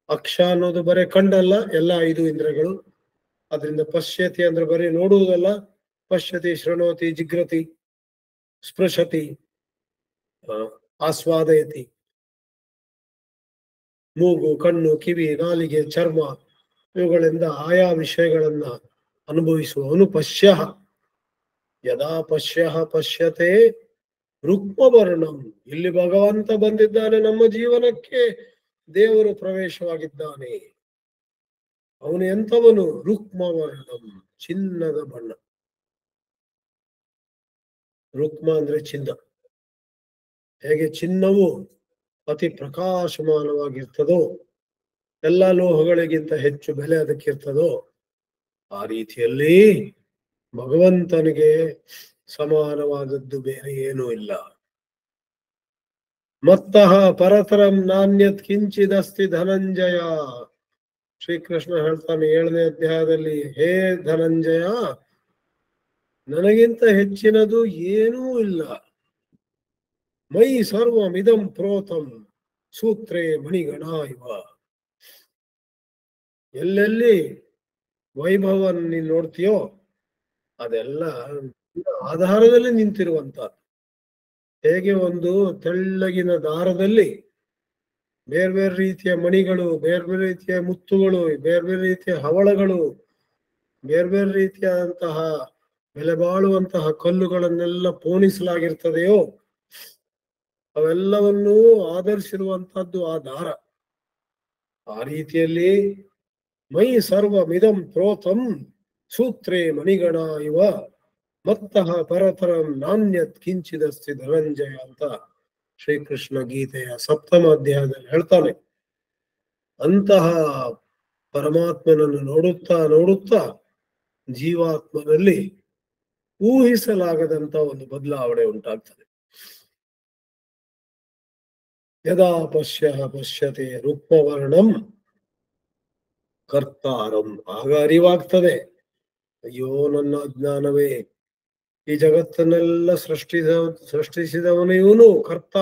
ಅಕ್ಷ ಅನ್ನೋದು ಬರೀ ಕಂಡಲ್ಲ, ಎಲ್ಲ 5 ಇಂದ್ರಿಯಗಳು. ಅದರಿಂದ ಪಶ್ಯತಿ ಅಂದ್ರೆ ಬರೀ ನೋಡುವುದಲ್ಲ. ಪಶ್ಯತಿ, ಶೃಣೋತಿ, ಜಿಗ್ರತಿ, ಸ್ಪೃಶತಿ, ಆಸ್ವಾದಯತಿ. ಮೂಗು, ಕಣ್ಣು, ಕಿವಿ, ನಾಲಿಗೆ, ಚರ್ಮ ಇವುಗಳಿಂದ ಆಯಾ ವಿಷಯಗಳನ್ನ ಅನುಭವಿಸುವವನು ಪಶ್ಯ. ಯದಾ ಪಶ್ಯ ಪಶ್ಯತೆ ರುಕ್ಮವರ್ಣಂ. ಇಲ್ಲಿ ಭಗವಂತ ಬಂದಿದ್ದಾನೆ, ನಮ್ಮ ಜೀವನಕ್ಕೆ ದೇವರು ಪ್ರವೇಶವಾಗಿದ್ದಾನೆ. ಅವನು ಎಂಥವನು? ರುಕ್ಮವರ್ಣಂ, ಚಿನ್ನದ ಬಣ್ಣ. ರುಕ್ಮ ಅಂದ್ರೆ ಚಿನ್ನ. ಹೇಗೆ ಚಿನ್ನವು ಅತಿ ಪ್ರಕಾಶಮಾನವಾಗಿರ್ತದೋ, ಎಲ್ಲ ಲೋಹಗಳಿಗಿಂತ ಹೆಚ್ಚು ಬೆಲೆ ಅದಕ್ಕಿರ್ತದೋ, ಆ ರೀತಿಯಲ್ಲಿ ಭಗವಂತನಿಗೆ ಸಮಾನವಾದದ್ದು ಬೇರೆ ಏನೂ ಇಲ್ಲ. ಮತ್ತಃ ಪರತರಂ ನಾಣ್ಯತ್ ಕಿಂಚಿದಸ್ತಿ ಧನಂಜಯ. ಶ್ರೀಕೃಷ್ಣ ಹೇಳ್ತಾನೆ 7ನೇ ಅಧ್ಯಾಯದಲ್ಲಿ, ಹೇ ಧನಂಜಯ, ನನಗಿಂತ ಹೆಚ್ಚಿನದು ಏನೂ ಇಲ್ಲ. ಮೈ ಸರ್ವಮಿದಂ ಪ್ರೋತಂ ಸೂತ್ರೇ ಮಣಿಗಣ ಇವ. ಎಲ್ಲೆಲ್ಲಿ ವೈಭವವನ್ನು ನೀನು ನೋಡ್ತೀಯೋ ಅದೆಲ್ಲ ಆಧಾರದಲ್ಲಿ ನಿಂತಿರುವಂತ. ಹೇಗೆ ಒಂದು ತೆಳ್ಳಗಿನ ದಾರದಲ್ಲಿ ಬೇರೆ ಬೇರೆ ರೀತಿಯ ಮಣಿಗಳು, ಬೇರೆ ಬೇರೆ ರೀತಿಯ ಮುತ್ತುಗಳು, ಬೇರೆ ಬೇರೆ ರೀತಿಯ ಹವಳಗಳು, ಬೇರೆ ಬೇರೆ ರೀತಿಯಾದಂತಹ ಬೆಲೆ ಬಾಳುವಂತಹ ಕಲ್ಲುಗಳನ್ನೆಲ್ಲ ಪೋಣಿಸಲಾಗಿರ್ತದೆಯೋ, ಅವೆಲ್ಲವನ್ನೂ ಆಧರಿಸಿರುವಂತಹದ್ದು ಆ ದಾರ. ಆ ರೀತಿಯಲ್ಲಿ ಮೈ ಸರ್ವಮಿದಂ ಪ್ರೋತಂ ಸೂತ್ರೇ ಮಣಿಗಣ ಇವ ಮತ್ತಃ ಪರತರಂ ನಾಣ್ಯತ್ ಕಿಂಚಿದಸ್ತಿ ಧನಂಜಯ ಅಂತ ಶ್ರೀಕೃಷ್ಣ ಗೀತೆಯ 7ಮ ಅಧ್ಯಾಯದಲ್ಲಿ ಹೇಳ್ತಾನೆ. ಅಂತಹ ಪರಮಾತ್ಮನನ್ನು ನೋಡುತ್ತಾ ನೋಡುತ್ತಾ ಜೀವಾತ್ಮನಲ್ಲಿ ಊಹಿಸಲಾಗದಂತ ಒಂದು ಬದಲಾವಣೆ ಉಂಟಾಗ್ತದೆ. ಯದಾ ಪಶ್ಯತೆ ರೂಪವರ್ಣಂ ಕರ್ತಾರಂ, ಆಗ ಅರಿವಾಗ್ತದೆ, ಅಯ್ಯೋ ನನ್ನ ಅಜ್ಞಾನವೇ, ಈ ಜಗತ್ತನ್ನೆಲ್ಲ ಸೃಷ್ಟಿಸಿದವನು ಇವನು ಕರ್ತ,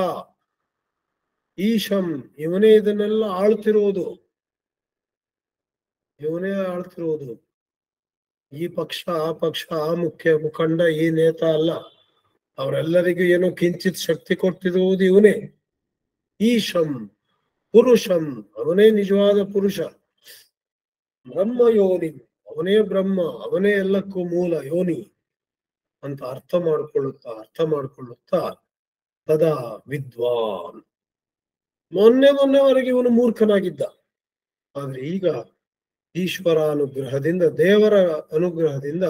ಈಶಂ, ಇವನೇ ಇದನ್ನೆಲ್ಲ ಆಳ್ತಿರುವುದು, ಇವನೇ ಆಳ್ತಿರುವುದು. ಈ ಪಕ್ಷ ಆ ಪಕ್ಷ, ಆ ಮುಖಂಡ, ಈ ನೇತ ಅಲ್ಲ, ಅವರೆಲ್ಲರಿಗೂ ಏನೋ ಕಿಂಚಿತ್ ಶಕ್ತಿ ಕೊಟ್ಟಿರುವುದು ಇವನೇ. ಈಶಂ ಪುರುಷಂ, ಅವನೇ ನಿಜವಾದ ಪುರುಷ. ಬ್ರಹ್ಮ ಯೋನಿ, ಅವನೇ ಬ್ರಹ್ಮ, ಅವನೇ ಎಲ್ಲಕ್ಕೂ ಮೂಲ ಯೋನಿ ಅಂತ ಅರ್ಥ ಮಾಡ್ಕೊಳ್ಳುತ್ತಾ ತದಾ ವಿದ್ವಾನ್. ಮೊನ್ನೆವರೆಗೆ ಇವನು ಮೂರ್ಖನಾಗಿದ್ದ, ಆದ್ರೆ ಈಗ ಈಶ್ವರ ಅನುಗ್ರಹದಿಂದ, ದೇವರ ಅನುಗ್ರಹದಿಂದ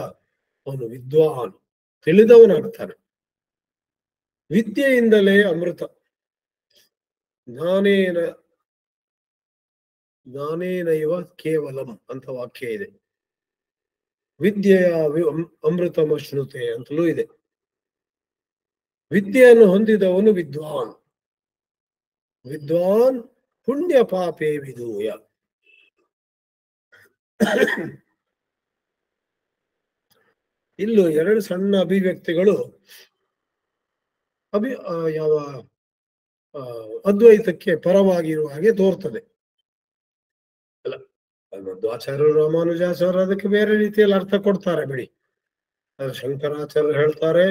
ಅವನು ವಿದ್ವಾನ್, ತಿಳಿದವನಾಗ್ತಾನೆ. ವಿದ್ಯೆಯಿಂದಲೇ ಅಮೃತ. ಜ್ಞಾನೇನೈವ ಕೇವಲಂ ಅಂತ ವಾಕ್ಯ ಇದೆ. ವಿದ್ಯೆಯ ಅಮೃತಮಶ್ನುತೆ ಅಂತಲೂ ಇದೆ. ವಿದ್ಯೆಯನ್ನು ಹೊಂದಿದವನು ವಿದ್ವಾನ್. ವಿದ್ವಾನ್ ಪುಣ್ಯ ಪಾಪೇ ವಿಧೂಯ. ಇಲ್ಲೂ 2 ಸಣ್ಣ ಅಭಿವ್ಯಕ್ತಿಗಳು ಯಾವ ಅದ್ವೈತಕ್ಕೆ ಪರವಾಗಿರುವ ಹಾಗೆ ತೋರ್ತದೆ. ಅಲ್ಲ, ಮಧ್ವಾಚಾರ್ಯರು, ರಾಮಾನುಜಾಚಾರ್ಯರು ಅದಕ್ಕೆ ಬೇರೆ ರೀತಿಯಲ್ಲಿ ಅರ್ಥ ಕೊಡ್ತಾರೆ ಬಿಡಿ. ಶಂಕರಾಚಾರ್ಯರು ಹೇಳ್ತಾರೆ,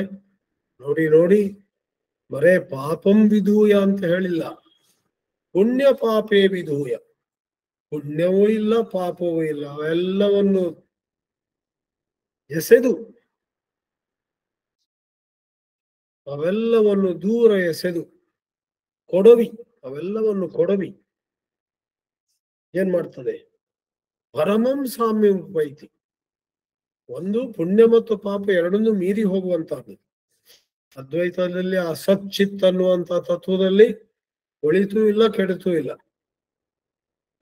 ನೋಡಿ ಬರೇ ಪಾಪಂ ವಿಧೂಯ ಅಂತ ಹೇಳಿಲ್ಲ, ಪುಣ್ಯ ಪಾಪೇ ವಿಧೂಯ. ಪುಣ್ಯವೂ ಇಲ್ಲ, ಪಾಪವೂ ಇಲ್ಲ, ಅವೆಲ್ಲವನ್ನು ಎಸೆದು, ಅವೆಲ್ಲವನ್ನು ದೂರ ಎಸೆದು ಅವೆಲ್ಲವನ್ನು ಕೊಡವಿ ಏನ್ ಮಾಡ್ತದೆ? ಪರಮಂ ಸಾಮ್ಯ ಉಪೈತಿ. ಒಂದು ಪುಣ್ಯ ಮತ್ತು ಪಾಪ ಎರಡನ್ನೂ ಮೀರಿ ಹೋಗುವಂತಹದ್ದು. ಅದ್ವೈತದಲ್ಲಿ ಅಸಚ್ಚಿತ್ ಅನ್ನುವಂತ ತತ್ವದಲ್ಲಿ ಒಳಿತೂ ಇಲ್ಲ, ಕೆಡತೂ ಇಲ್ಲ,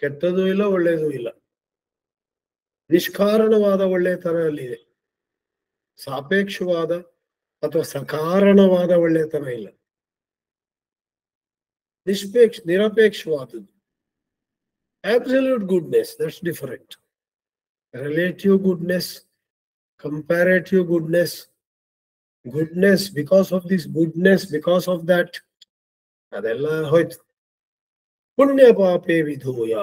ಕೆಟ್ಟದೂ ಇಲ್ಲ, ಒಳ್ಳೆಯದೂ ಇಲ್ಲ. ನಿಷ್ಕಾರಣವಾದ ಒಳ್ಳೆತನ ಅಲ್ಲಿದೆ, ಸಾಪೇಕ್ಷವಾದ ಅಥವಾ ಸಕಾರಣವಾದ ಒಳ್ಳೆತನ ಇಲ್ಲ. ನಿರಪೇಕ್ಷವಾದದ್ದು. Absolute goodness, that's different. Relative goodness, comparative goodness, because of this goodness, because of that, ಅದೆಲ್ಲ ಹೋಯ್ತು. ಪುಣ್ಯ ಪಾಪೇ ವಿಧೂಯ.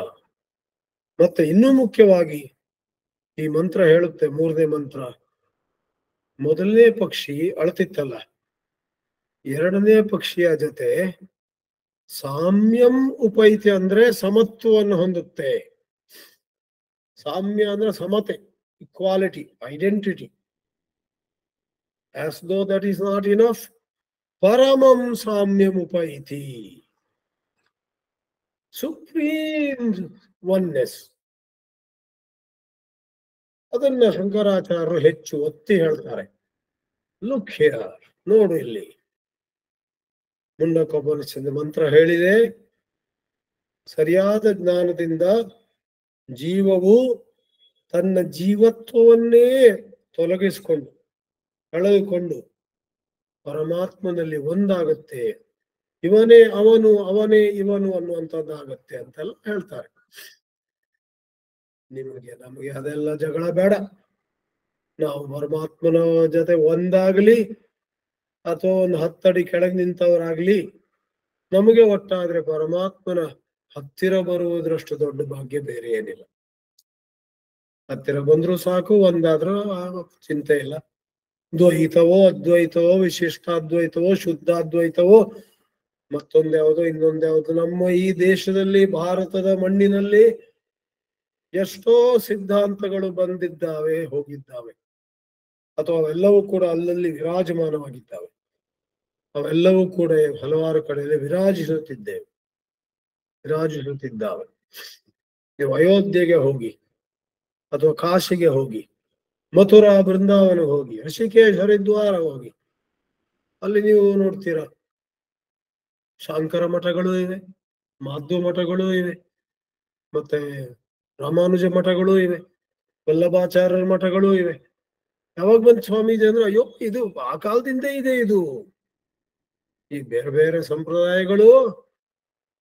ಮತ್ತೆ ಇನ್ನೂ ಮುಖ್ಯವಾಗಿ ಈ ಮಂತ್ರ ಹೇಳುತ್ತೆ, 3ನೇ ಮಂತ್ರ, ಮೊದಲನೇ ಪಕ್ಷಿ ಅಳ್ತಿತ್ತಲ್ಲ, 2ನೇ ಪಕ್ಷಿಯ ಜೊತೆ ಸಾಮ್ಯಂ ಉಪೈತಿ ಅಂದ್ರೆ ಸಮತ್ವವನ್ನು ಹೊಂದುತ್ತೆ. ಸಾಮ್ಯ ಅಂದ್ರೆ ಸಮತೆ, equality, identity. As though that is not enough, ಪರಮಂ ಸಾಮ್ಯಂ ಉಪೈತಿ, ಸುಪ್ರೀಂ ಒನ್ನೆಸ್. ಅದನ್ನ ಶಂಕರಾಚಾರ್ಯರು ಹೆಚ್ಚು ಒತ್ತಿ ಹೇಳ್ತಾರೆ. ಲುಕ್ ಹಿಯರ್, ನೋಡು ಇಲ್ಲಿ. ಮುಂಡಕೋಪನಿಷತ್ ಮಂತ್ರ ಹೇಳಿದೆ, ಸರಿಯಾದ ಜ್ಞಾನದಿಂದ ಜೀವವು ತನ್ನ ಜೀವತ್ವವನ್ನೇ ತೊಲಗಿಸಿಕೊಂಡು ಕಳೆದುಕೊಂಡು ಪರಮಾತ್ಮನಲ್ಲಿ ಒಂದಾಗತ್ತೆ. ಇವನೇ ಅವನು, ಅವನೇ ಇವನು ಅನ್ನುವಂಥದ್ದಾಗತ್ತೆ ಅಂತೆಲ್ಲ ಹೇಳ್ತಾರೆ. ನಮಗೆ ಅದೆಲ್ಲ ಜಗಳ ಬೇಡ. ನಾವು ಪರಮಾತ್ಮನ ಜೊತೆ ಒಂದಾಗ್ಲಿ ಅಥವಾ ಒಂದು 10 ಅಡಿ ಕೆಳಗೆ ನಿಂತವರಾಗ್ಲಿ, ನಮಗೆ ಒಟ್ಟಾದ್ರೆ ಪರಮಾತ್ಮನ ಹತ್ತಿರ ಬರುವುದರಷ್ಟು ದೊಡ್ಡ ಭಾಗ್ಯ ಬೇರೆ ಏನಿಲ್ಲ. ಹತ್ತಿರ ಬಂದ್ರು ಸಾಕು, ಒಂದಾದ್ರೂ ಚಿಂತೆ ಇಲ್ಲ. ದ್ವೈತವೋ ಅದ್ವೈತವೋ ವಿಶಿಷ್ಟಾದ್ವೈತವೋ ಶುದ್ಧಾದ್ವೈತವೋ ಮತ್ತೊಂದ್ಯಾವುದೋ ಇನ್ನೊಂದ್ಯಾವುದೋ, ನಮ್ಮ ಈ ದೇಶದಲ್ಲಿ ಭಾರತದ ಮಣ್ಣಿನಲ್ಲಿ ಎಷ್ಟೋ ಸಿದ್ಧಾಂತಗಳು ಬಂದಿದ್ದಾವೆ, ಹೋಗಿದ್ದಾವೆ, ಅಥವಾ ಅವೆಲ್ಲವೂ ಕೂಡ ಅಲ್ಲಲ್ಲಿ ವಿರಾಜಮಾನವಾಗಿದ್ದಾವೆ. ಅವೆಲ್ಲವೂ ಕೂಡ ಹಲವಾರು ಕಡೆಯಲ್ಲಿ ವಿರಾಜಿಸುತ್ತಿದ್ದಾವೆ. ನೀವು ಅಯೋಧ್ಯೆಗೆ ಹೋಗಿ, ಅಥವಾ ಕಾಶಿಗೆ ಹೋಗಿ, ಮಥುರಾ ಬೃಂದಾವನ ಹೋಗಿ, ಋಷಿಕೇಶ್ ಹರಿದ್ವಾರ ಹೋಗಿ, ಅಲ್ಲಿ ನೀವು ನೋಡ್ತೀರಾ ಶಾಂಕರ ಮಠಗಳು ಇವೆ, ಮಾಧ್ವ ಮಠಗಳು ಇವೆ, ಮತ್ತೆ ರಾಮಾನುಜ ಮಠಗಳು ಇವೆ, ವಲ್ಲಭಾಚಾರ್ಯರ ಮಠಗಳು ಇವೆ. ಯಾವಾಗ ಬಂದ್ ಸ್ವಾಮೀಜಿ ಅಂದ್ರೆ, ಅಯ್ಯೋ ಇದು ಆ ಕಾಲದಿಂದ ಇದೆ. ಇದು ಈ ಬೇರೆ ಬೇರೆ ಸಂಪ್ರದಾಯಗಳು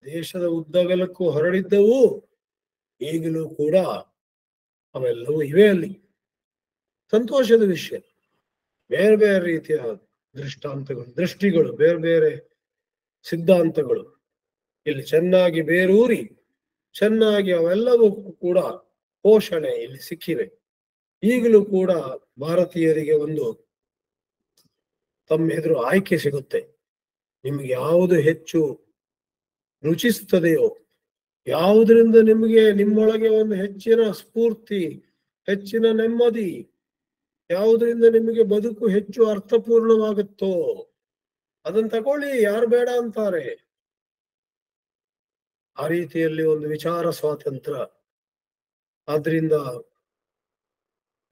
ದೇಶದ ಉದ್ದಗಲಕ್ಕೂ ಹರಡಿದ್ದವು, ಈಗಲೂ ಕೂಡ ಅವೆಲ್ಲವೂ ಇವೆ ಅಲ್ಲಿ. ಸಂತೋಷದ ವಿಷಯ. ಬೇರೆ ಬೇರೆ ರೀತಿಯ ದೃಷ್ಟಿಗಳು, ಬೇರೆ ಬೇರೆ ಸಿದ್ಧಾಂತಗಳು ಇಲ್ಲಿ ಚೆನ್ನಾಗಿ ಬೇರೂರಿ, ಚೆನ್ನಾಗಿ ಅವೆಲ್ಲವೂ ಕೂಡ ಪೋಷಣೆ ಇಲ್ಲಿ ಸಿಕ್ಕಿವೆ. ಈಗಲೂ ಕೂಡ ಭಾರತೀಯರಿಗೆ ಒಂದು ತಮ್ಮ ಎದುರು ಆಯ್ಕೆ ಸಿಗುತ್ತೆ. ನಿಮ್ಗೆ ಯಾವುದು ಹೆಚ್ಚು ರುಚಿಸ್ತದೆಯೋ, ಯಾವುದರಿಂದ ನಿಮಗೆ ನಿಮ್ಮೊಳಗೆ ಒಂದು ಹೆಚ್ಚಿನ ಸ್ಫೂರ್ತಿ, ಹೆಚ್ಚಿನ ನೆಮ್ಮದಿ, ಯಾವುದರಿಂದ ನಿಮಗೆ ಬದುಕು ಹೆಚ್ಚು ಅರ್ಥಪೂರ್ಣವಾಗುತ್ತೋ ಅದನ್ನ ತಗೊಳ್ಳಿ. ಯಾರು ಬೇಡ ಅಂತಾರೆ? ಆ ರೀತಿಯಲ್ಲಿ ಒಂದು ವಿಚಾರ ಸ್ವಾತಂತ್ರ್ಯ. ಆದ್ರಿಂದ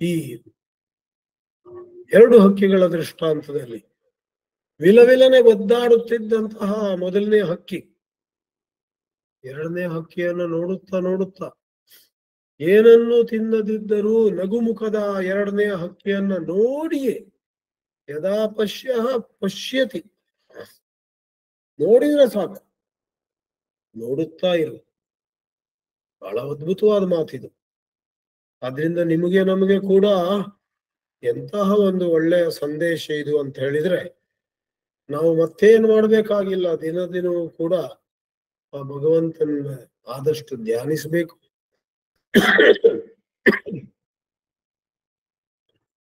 ಈ 2 ಹಕ್ಕಿಗಳ ದೃಷ್ಟಾಂತದಲ್ಲಿ ವಿಲವಿಲನೆ ಒದ್ದಾಡುತ್ತಿದ್ದಂತಹ ಮೊದಲನೇ ಹಕ್ಕಿ 2ನೇ ಹಕ್ಕಿಯನ್ನು ನೋಡುತ್ತಾ ನೋಡುತ್ತಾ, ಏನನ್ನು ತಿನ್ನದಿದ್ದರೂ ನಗುಮುಖದ 2ನೇ ಹಕ್ಕಿಯನ್ನ ನೋಡಿಯೇ ಯದಾ ಪಶ್ಯತಿ, ನೋಡಿದ್ರೆ ಸಾಕು, ನೋಡುತ್ತಾ ಇರು. ಬಹಳ ಅದ್ಭುತವಾದ ಮಾತಿದು. ಆದ್ರಿಂದ ನಿಮಗೆ ನಮಗೆ ಕೂಡ ಎಂತಹ ಒಂದು ಒಳ್ಳೆಯ ಸಂದೇಶ ಇದು ಅಂತ ಹೇಳಿದ್ರೆ, ನಾವು ಮತ್ತೇನು ಮಾಡ್ಬೇಕಾಗಿಲ್ಲ. ದಿನವೂ ಕೂಡ ಆ ಭಗವಂತನ ಆದಷ್ಟು ಧ್ಯಾನಿಸಬೇಕು,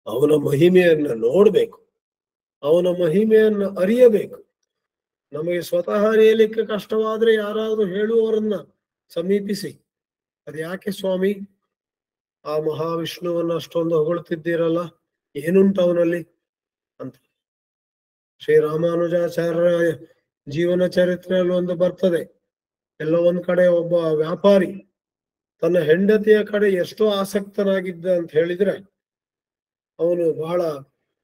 ಅವನ ಮಹಿಮೆಯನ್ನ ನೋಡ್ಬೇಕು, ಅವನ ಮಹಿಮೆಯನ್ನ ಅರಿಯಬೇಕು. ನಮಗೆ ಸ್ವತಃ ಅರಿಯಲಿಕ್ಕೆ ಕಷ್ಟವಾದ್ರೆ ಯಾರಾದ್ರೂ ಹೇಳುವವರನ್ನ ಸಮೀಪಿಸಿ, ಅದ್ಯಾಕೆ ಸ್ವಾಮಿ ಆ ಮಹಾವಿಷ್ಣುವನ್ನ ಅಷ್ಟೊಂದು ಹೊಗಳ್ತಿದ್ದೀರಲ್ಲ, ಏನುಂಟು ಅವನಲ್ಲಿ ಅಂತ. ಶ್ರೀರಾಮಾನುಜಾಚಾರ್ಯರ ಜೀವನ ಚರಿತ್ರೆಯಲ್ಲಿ ಒಂದು ಬರ್ತದೆ. ಎಲ್ಲ ಒಂದ್ ಕಡೆ ಒಬ್ಬ ವ್ಯಾಪಾರಿ ತನ್ನ ಹೆಂಡತಿಯ ಕಡೆ ಎಷ್ಟೋ ಆಸಕ್ತನಾಗಿದ್ದ ಅಂತ ಹೇಳಿದ್ರೆ, ಅವನು ಬಹಳ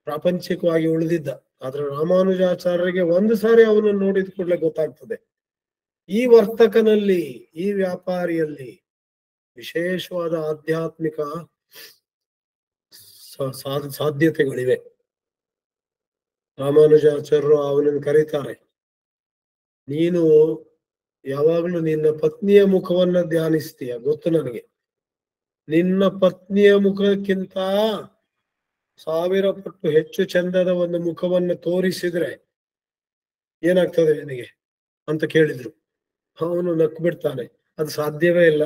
ಪ್ರಾಪಂಚಿಕವಾಗಿ ಉಳಿದಿದ್ದ. ಆದ್ರೆ ರಾಮಾನುಜಾಚಾರ್ಯರಿಗೆ ಒಂದು ಸಾರಿ ಅವನನ್ನು ನೋಡಿದ ಕೂಡಲೇ ಗೊತ್ತಾಗ್ತದೆ, ಈ ವರ್ತಕನಲ್ಲಿ, ಈ ವ್ಯಾಪಾರಿಯಲ್ಲಿ ವಿಶೇಷವಾದ ಆಧ್ಯಾತ್ಮಿಕ ಸಾಧ್ಯತೆಗಳಿವೆ. ರಾಮಾನುಜಾಚಾರ್ಯರು ಅವನನ್ನು ಕರೀತಾರೆ, ನೀನು ಯಾವಾಗ್ಲೂ ನಿನ್ನ ಪತ್ನಿಯ ಮುಖವನ್ನ ಧ್ಯಾನಿಸ್ತೀಯ, ಗೊತ್ತು ನನಗೆ. ನಿನ್ನ ಪತ್ನಿಯ ಮುಖಕ್ಕಿಂತ 1000 ಪಟ್ಟು ಹೆಚ್ಚು ಚಂದದ ಒಂದು ಮುಖವನ್ನು ತೋರಿಸಿದ್ರೆ ಏನಾಗ್ತದೆ ನಿನಗೆ ಅಂತ ಕೇಳಿದ್ರು. ಅವನು ನಕ್ಕು ಬಿಡ್ತಾನೆ, ಅದು ಸಾಧ್ಯವೇ ಇಲ್ಲ.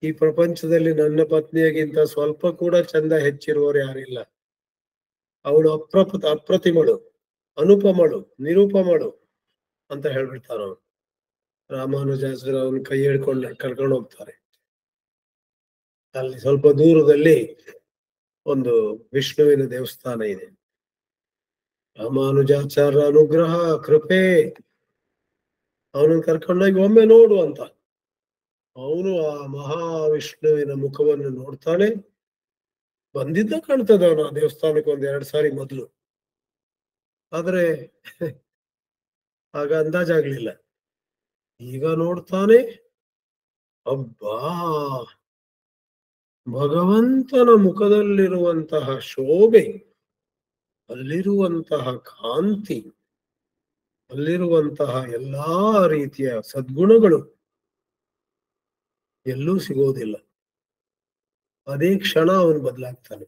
ಈ ಪ್ರಪಂಚದಲ್ಲಿ ನನ್ನ ಪತ್ನಿಯಗಿಂತ ಸ್ವಲ್ಪ ಕೂಡ ಚಂದ ಹೆಚ್ಚಿರುವವರು ಯಾರಿಲ್ಲ. ಅವಳು ಅಪ್ರತಿಮಳು, ಅನುಪಮಳು, ನಿರುಪಮಳು ಅಂತ ಹೇಳ್ಬಿಡ್ತಾರ ಅವನು. ರಾಮಾನುಜಾಚಾರ್ಯ ಅವನ ಕೈ ಹಿಡ್ಕೊಂಡು ಕರ್ಕೊಂಡು ಹೋಗ್ತಾರೆ. ಅಲ್ಲಿ ಸ್ವಲ್ಪ ದೂರದಲ್ಲಿ ಒಂದು ವಿಷ್ಣುವಿನ ದೇವಸ್ಥಾನ ಇದೆ. ರಾಮಾನುಜಾಚಾರ್ಯ ಅನುಗ್ರಹ, ಕೃಪೆ, ಅವನನ್ನು ಕರ್ಕೊಂಡೋಗಿ ಒಮ್ಮೆ ನೋಡು ಅಂತ. ಅವನು ಆ ಮಹಾವಿಷ್ಣುವಿನ ಮುಖವನ್ನು ನೋಡ್ತಾನೆ. ಬಂದಿದ್ದ ಕಾಣ್ತದ ಅವನು ಆ ದೇವಸ್ಥಾನಕ್ಕೆ 1-2 ಸಾರಿ ಮೊದಲು, ಆದ್ರೆ ಆಗ ಅಂದಾಜಾಗ್ಲಿಲ್ಲ. ಈಗ ನೋಡ್ತಾನೆ, ಅಬ್ಬಾ, ಭಗವಂತನ ಮುಖದಲ್ಲಿರುವಂತಹ ಶೋಭೆ, ಅಲ್ಲಿರುವಂತಹ ಕಾಂತಿ, ಅಲ್ಲಿರುವಂತಹ ಎಲ್ಲಾ ರೀತಿಯ ಸದ್ಗುಣಗಳು ಎಲ್ಲೂ ಸಿಗೋದಿಲ್ಲ. ಅದೇ ಕ್ಷಣ ಅವನು ಬದಲಾಗ್ತಾನೆ.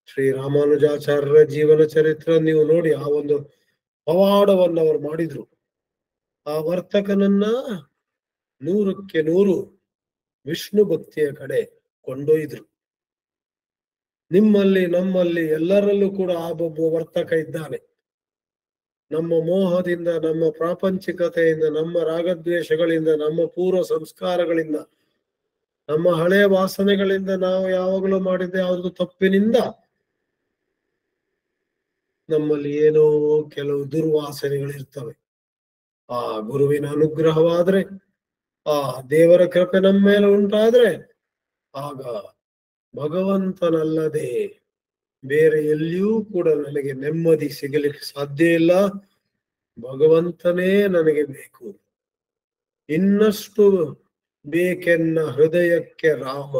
ಶ್ರೀರಾಮಾನುಜಾಚಾರ್ಯರ ಜೀವನ ಚರಿತ್ರೆ ನೀವು ನೋಡಿ, ಆ ಒಂದು ಪವಾಡವನ್ನು ಅವರು ಮಾಡಿದ್ರು. ಆ ವರ್ತಕನನ್ನ 100ಕ್ಕೆ 100 ವಿಷ್ಣು ಭಕ್ತಿಯ ಕಡೆ ಕೊಂಡೊಯ್ದ್ರು. ನಿಮ್ಮಲ್ಲಿ ನಮ್ಮಲ್ಲಿ ಎಲ್ಲರಲ್ಲೂ ಕೂಡ ಆ ಒಬ್ಬ ವರ್ತಕ ಇದ್ದಾನೆ. ನಮ್ಮ ಮೋಹದಿಂದ, ನಮ್ಮ ಪ್ರಾಪಂಚಿಕತೆಯಿಂದ, ನಮ್ಮ ರಾಗದ್ವೇಷಗಳಿಂದ, ನಮ್ಮ ಪೂರ್ವ ಸಂಸ್ಕಾರಗಳಿಂದ, ನಮ್ಮ ಹಳೆಯ ವಾಸನೆಗಳಿಂದ, ನಾವು ಯಾವಾಗಲೂ ಮಾಡಿದ್ದ ಯಾವುದು ತಪ್ಪಿನಿಂದ ನಮ್ಮಲ್ಲಿ ಏನೋ ಕೆಲವು ದುರ್ವಾಸನೆಗಳಿರ್ತವೆ. ಆ ಗುರುವಿನ ಅನುಗ್ರಹವಾದ್ರೆ, ಆ ದೇವರ ಕೃಪೆ ನಮ್ಮ ಮೇಲೆ ಉಂಟಾದ್ರೆ, ಆಗ ಭಗವಂತನಲ್ಲದೆ ಬೇರೆ ಎಲ್ಲಿಯೂ ಕೂಡ ನನಗೆ ನೆಮ್ಮದಿ ಸಿಗಲಿಕ್ಕೆ ಸಾಧ್ಯ ಇಲ್ಲ. ಭಗವಂತನೇ ನನಗೆ ಬೇಕು. ಇನ್ನಷ್ಟು ಬೇಕೆನ್ನ ಹೃದಯಕ್ಕೆ ರಾಮ.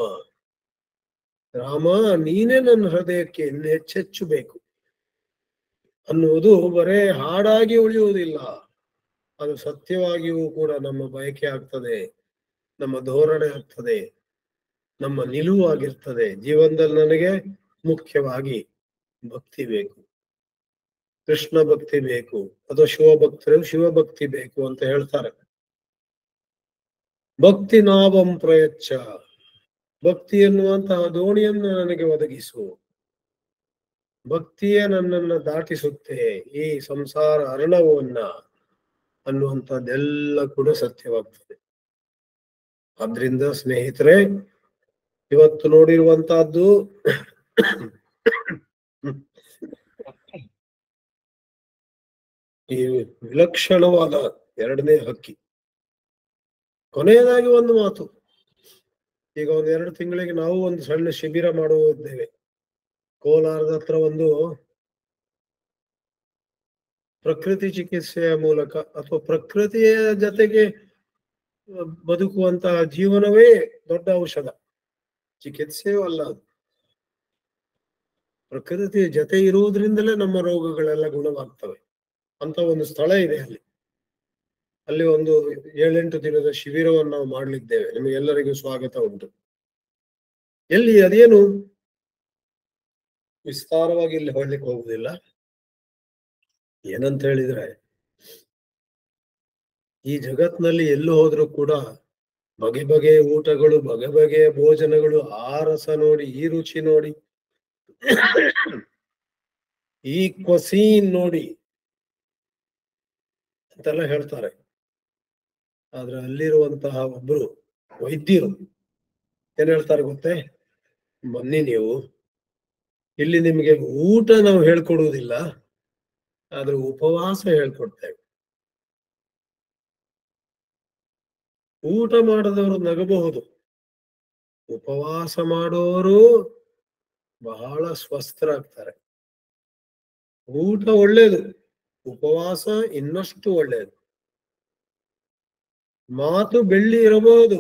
ರಾಮ, ನೀನೇ ನನ್ನ ಹೃದಯಕ್ಕೆ ಇನ್ನು ಹೆಚ್ಚೆಚ್ಚು ಬೇಕು ಅನ್ನುವುದು ಬರೇ ಹಾಡಾಗಿ ಉಳಿಯುವುದಿಲ್ಲ. ಅದು ಸತ್ಯವಾಗಿಯೂ ಕೂಡ ನಮ್ಮ ಬಯಕೆ ಆಗ್ತದೆ, ನಮ್ಮ ಧೋರಣೆ ಆಗ್ತದೆ, ನಮ್ಮ ನಿಲುವಾಗಿರ್ತದೆ. ಜೀವನದಲ್ಲಿ ನನಗೆ ಮುಖ್ಯವಾಗಿ ಭಕ್ತಿ ಬೇಕು, ಕೃಷ್ಣ ಭಕ್ತಿ ಬೇಕು, ಅಥವಾ ಶಿವಭಕ್ತರು ಶಿವಭಕ್ತಿ ಬೇಕು ಅಂತ ಹೇಳ್ತಾರೆ. ಭಕ್ತಿ ನಾವಂ ಪ್ರಯಚ್ಛ, ಭಕ್ತಿ ಎನ್ನುವಂತಹ ದೋಣಿಯನ್ನು ನನಗೆ ಒದಗಿಸು. ಭಕ್ತಿಯೇ ನನ್ನನ್ನ ದಾಟಿಸುತ್ತೆ ಈ ಸಂಸಾರ ಅರಣವನ್ನ ಅನ್ನುವಂಥದ್ದೆಲ್ಲ ಕೂಡ ಸತ್ಯವಾಗ್ತದೆ. ಆದ್ರಿಂದ ಸ್ನೇಹಿತರೆ, ಇವತ್ತು ನೋಡಿರುವಂತಹದ್ದು ಈ ವಿಲಕ್ಷಣವಾದ 2ನೇ ಹಕ್ಕಿ. ಕೊನೆಯದಾಗಿ ಒಂದು ಮಾತು, ಈಗ ಒಂದು 2 ತಿಂಗಳಿಗೆ ನಾವು ಒಂದು ಸಣ್ಣ ಶಿಬಿರ ಮಾಡುತ್ತಿದ್ದೇವೆ. ಕೋಲಾರದ ಹತ್ರ ಒಂದು ಪ್ರಕೃತಿ ಚಿಕಿತ್ಸೆಯ ಮೂಲಕ, ಅಥವಾ ಪ್ರಕೃತಿಯ ಜೊತೆಗೆ ಬದುಕುವಂತಹ ಜೀವನವೇ ದೊಡ್ಡ ಔಷಧ, ಚಿಕಿತ್ಸೆಯೂ ಅಲ್ಲ. ಪ್ರಕೃತಿಯ ಜೊತೆ ಇರುವುದರಿಂದಲೇ ನಮ್ಮ ರೋಗಗಳೆಲ್ಲ ಗುಣವಾಗ್ತವೆ ಅಂತ ಒಂದು ಸ್ಥಳ ಇದೆ ಅಲ್ಲಿ. ಅಲ್ಲಿ ಒಂದು 7-8 ದಿನದ ಶಿಬಿರವನ್ನು ನಾವು ಮಾಡಲಿದ್ದೇವೆ. ನಿಮಗೆಲ್ಲರಿಗೂ ಸ್ವಾಗತ ಉಂಟು. ಎಲ್ಲಿ, ಅದೇನು ವಿಸ್ತಾರವಾಗಿ ಇಲ್ಲಿ ಹೇಳಲಿಕ್ಕೆ ಹೋಗುದಿಲ್ಲ. ಏನಂತ ಹೇಳಿದ್ರೆ, ಈ ಜಗತ್ನಲ್ಲಿ ಎಲ್ಲೂ ಹೋದ್ರೂ ಕೂಡ ಬಗೆ ಬಗೆಯ ಊಟಗಳು, ಬಗೆ ಬಗೆಯ ಭೋಜನಗಳು, ಆ ರಸ ನೋಡಿ, ಈ ರುಚಿ ನೋಡಿ, ಈ ಕ್ವಸೀನ್ ನೋಡಿ ಅಂತೆಲ್ಲ ಹೇಳ್ತಾರೆ. ಆದ್ರೆ ಅಲ್ಲಿರುವಂತಹ ಒಬ್ರು ವೈದ್ಯರು ಏನ್ ಹೇಳ್ತಾರೆ ಗೊತ್ತೇ? ಬನ್ನಿ ನೀವು, ಇಲ್ಲಿ ನಿಮಗೆ ಊಟ ನಾವು ಹೇಳ್ಕೊಡುವುದಿಲ್ಲ, ಆದ್ರೆ ಉಪವಾಸ ಹೇಳ್ಕೊಡ್ತೇವೆ. ಊಟ ಮಾಡದವರು ನಗಬಹುದು, ಉಪವಾಸ ಮಾಡೋರು ಬಹಳ ಸ್ವಸ್ಥರಾಗ್ತಾರೆ. ಊಟ ಒಳ್ಳೇದು, ಉಪವಾಸ ಇನ್ನಷ್ಟು ಒಳ್ಳೇದು. ಮಾತು ಬೆಳ್ಳಿ ಇರಬಹುದು,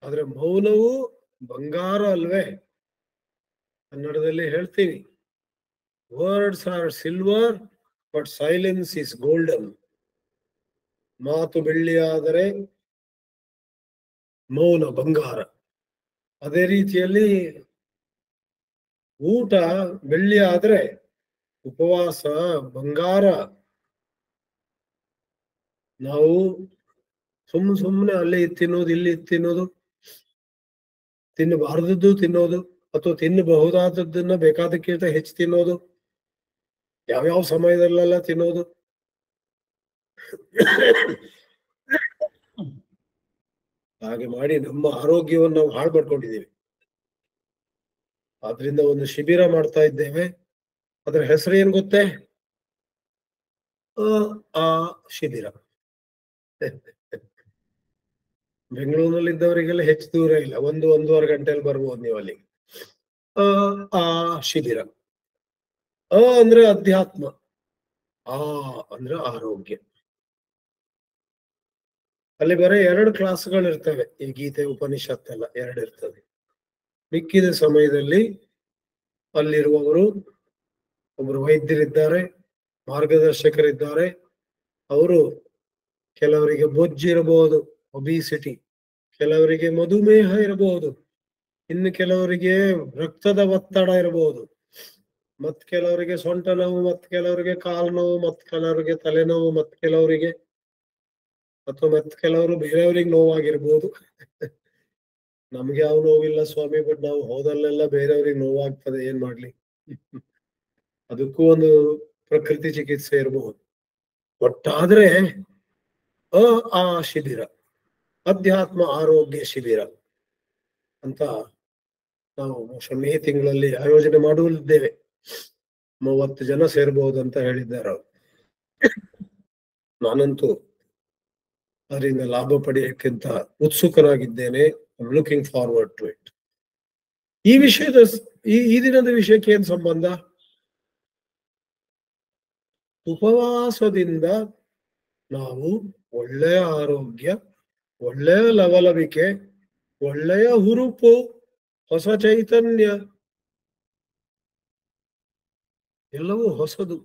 ಆದ್ರೆ ಮೌನವು ಬಂಗಾರ ಅಲ್ವೇ? ಕನ್ನಡದಲ್ಲಿ ಹೇಳ್ತೀವಿ, words R silver but silence is golden. ಮಾತು ಬೆಳ್ಳಿ ಆದರೆ ಮೌನ ಬಂಗಾರ. ಅದೇ ರೀತಿಯಲ್ಲಿ ಊಟ ಬೆಳ್ಳಿ ಆದ್ರೆ ಉಪವಾಸ ಬಂಗಾರ. ನಾವು ಸುಮ್ಮನೆ ಅಲ್ಲಿ ತಿನ್ನೋದು, ಇಲ್ಲಿ ತಿನ್ನೋದು, ತಿನ್ನಬಾರದದ್ದು ತಿನ್ನೋದು, ಅಥವಾ ತಿನ್ನಬಹುದಾದದ್ದನ್ನ ಬೇಕಾದಕ್ಕಿಂತ ಹೆಚ್ಚು ತಿನ್ನೋದು, ಯಾವ್ಯಾವ ಸಮಯದಲ್ಲೆಲ್ಲ ತಿನ್ನೋದು, ಹಾಗೆ ಮಾಡಿ ನಮ್ಮ ಆರೋಗ್ಯವನ್ನು ನಾವು ಹಾಳು ಮಾಡ್ಕೊಂಡಿದ್ದೀವಿ. ಆದ್ರಿಂದ ಒಂದು ಶಿಬಿರ ಮಾಡ್ತಾ ಇದ್ದೇವೆ. ಅದರ ಹೆಸರು ಏನ್ ಗೊತ್ತೇ? ಆ ಶಿಬಿರ. ಬೆಂಗಳೂರಿನಲ್ಲಿ ಇದ್ದವರಿಗೆಲ್ಲ ಹೆಚ್ಚು ದೂರ ಇಲ್ಲ, 1-1.5 ಗಂಟೆಯಲ್ಲಿ ಬರ್ಬೋದು ನೀವು ಅಲ್ಲಿಗೆ. ಆ ಶಿಬಿರ. ಅಂದ್ರೆ ಅಧ್ಯಾತ್ಮ, ಆ ಅಂದ್ರೆ ಆರೋಗ್ಯ. ಅಲ್ಲಿ ಬರೀ 2 ಕ್ಲಾಸ್ಗಳು ಇರ್ತವೆ. ಈ ಗೀತೆ ಉಪನಿಷತ್ತೆಲ್ಲ 2 ಇರ್ತದೆ. ಮಿಕ್ಕಿದ ಸಮಯದಲ್ಲಿ ಅಲ್ಲಿರುವವರು ಒಬ್ರು ವೈದ್ಯರಿದ್ದಾರೆ, ಮಾರ್ಗದರ್ಶಕರಿದ್ದಾರೆ. ಅವರು ಕೆಲವರಿಗೆ ಬೊಜ್ಜಿರಬಹುದು, ಒಬಿಸಿಟಿ, ಕೆಲವರಿಗೆ ಮಧುಮೇಹ ಇರಬಹುದು, ಇನ್ನು ಕೆಲವರಿಗೆ ರಕ್ತದ ಒತ್ತಡ ಇರಬಹುದು, ಮತ್ ಕೆಲವರಿಗೆ ಸೊಂಟ ನೋವು, ಮತ್ ಕೆಲವರಿಗೆ ಕಾಲು ನೋವು, ಮತ್ ಕೆಲವರಿಗೆ ತಲೆನೋವು, ಮತ್ ಕೆಲವರಿಗೆ ಅಥವಾ ಮತ್ ಕೆಲವರು ಬೇರೆಯವ್ರಿಗೆ ನೋವಾಗಿರ್ಬೋದು. ನಮ್ಗೆ ಯಾವ ನೋವಿಲ್ಲ ಸ್ವಾಮಿ, ಬಟ್ ನಾವು ಹೋದಲ್ಲೆಲ್ಲ ಬೇರೆಯವ್ರಿಗೆ ನೋವಾಗ್ತದೆ, ಏನ್ ಮಾಡ್ಲಿ. ಅದಕ್ಕೂ ಒಂದು ಪ್ರಕೃತಿ ಚಿಕಿತ್ಸೆ ಇರಬಹುದು. ಒಟ್ಟಾದ್ರೆ ಆ ಶಿಬಿರ, ಅಧ್ಯಾತ್ಮ ಆರೋಗ್ಯ ಶಿಬಿರ ಅಂತ ನಾವು ಮೇ ತಿಂಗಳಲ್ಲಿ ಆಯೋಜನೆ ಮಾಡುತ್ತಿದ್ದೇವೆ. 30 ಜನ ಸೇರ್ಬಹುದಂತ ಹೇಳಿದ್ದಾರೆ. ನಾನಂತೂ ಅದರಿಂದ ಲಾಭ ಪಡೆಯಕ್ಕಿಂತ ಉತ್ಸುಕನಾಗಿದ್ದೇನೆ. Looking forward to it. ಈ ವಿಷಯದ ಈ ದಿನದ ವಿಷಯಕ್ಕೆ ಏನ್ ಸಂಬಂಧ? ಉಪವಾಸದಿಂದ ನಾವು ಒಳ್ಳೆಯ ಆರೋಗ್ಯ, ಒಳ್ಳೆಯ ಲವಲವಿಕೆ, ಒಳ್ಳೆಯ ಹುರುಪು, ಹೊಸ ಚೈತನ್ಯ, ಎಲ್ಲವೂ ಹೊಸದು.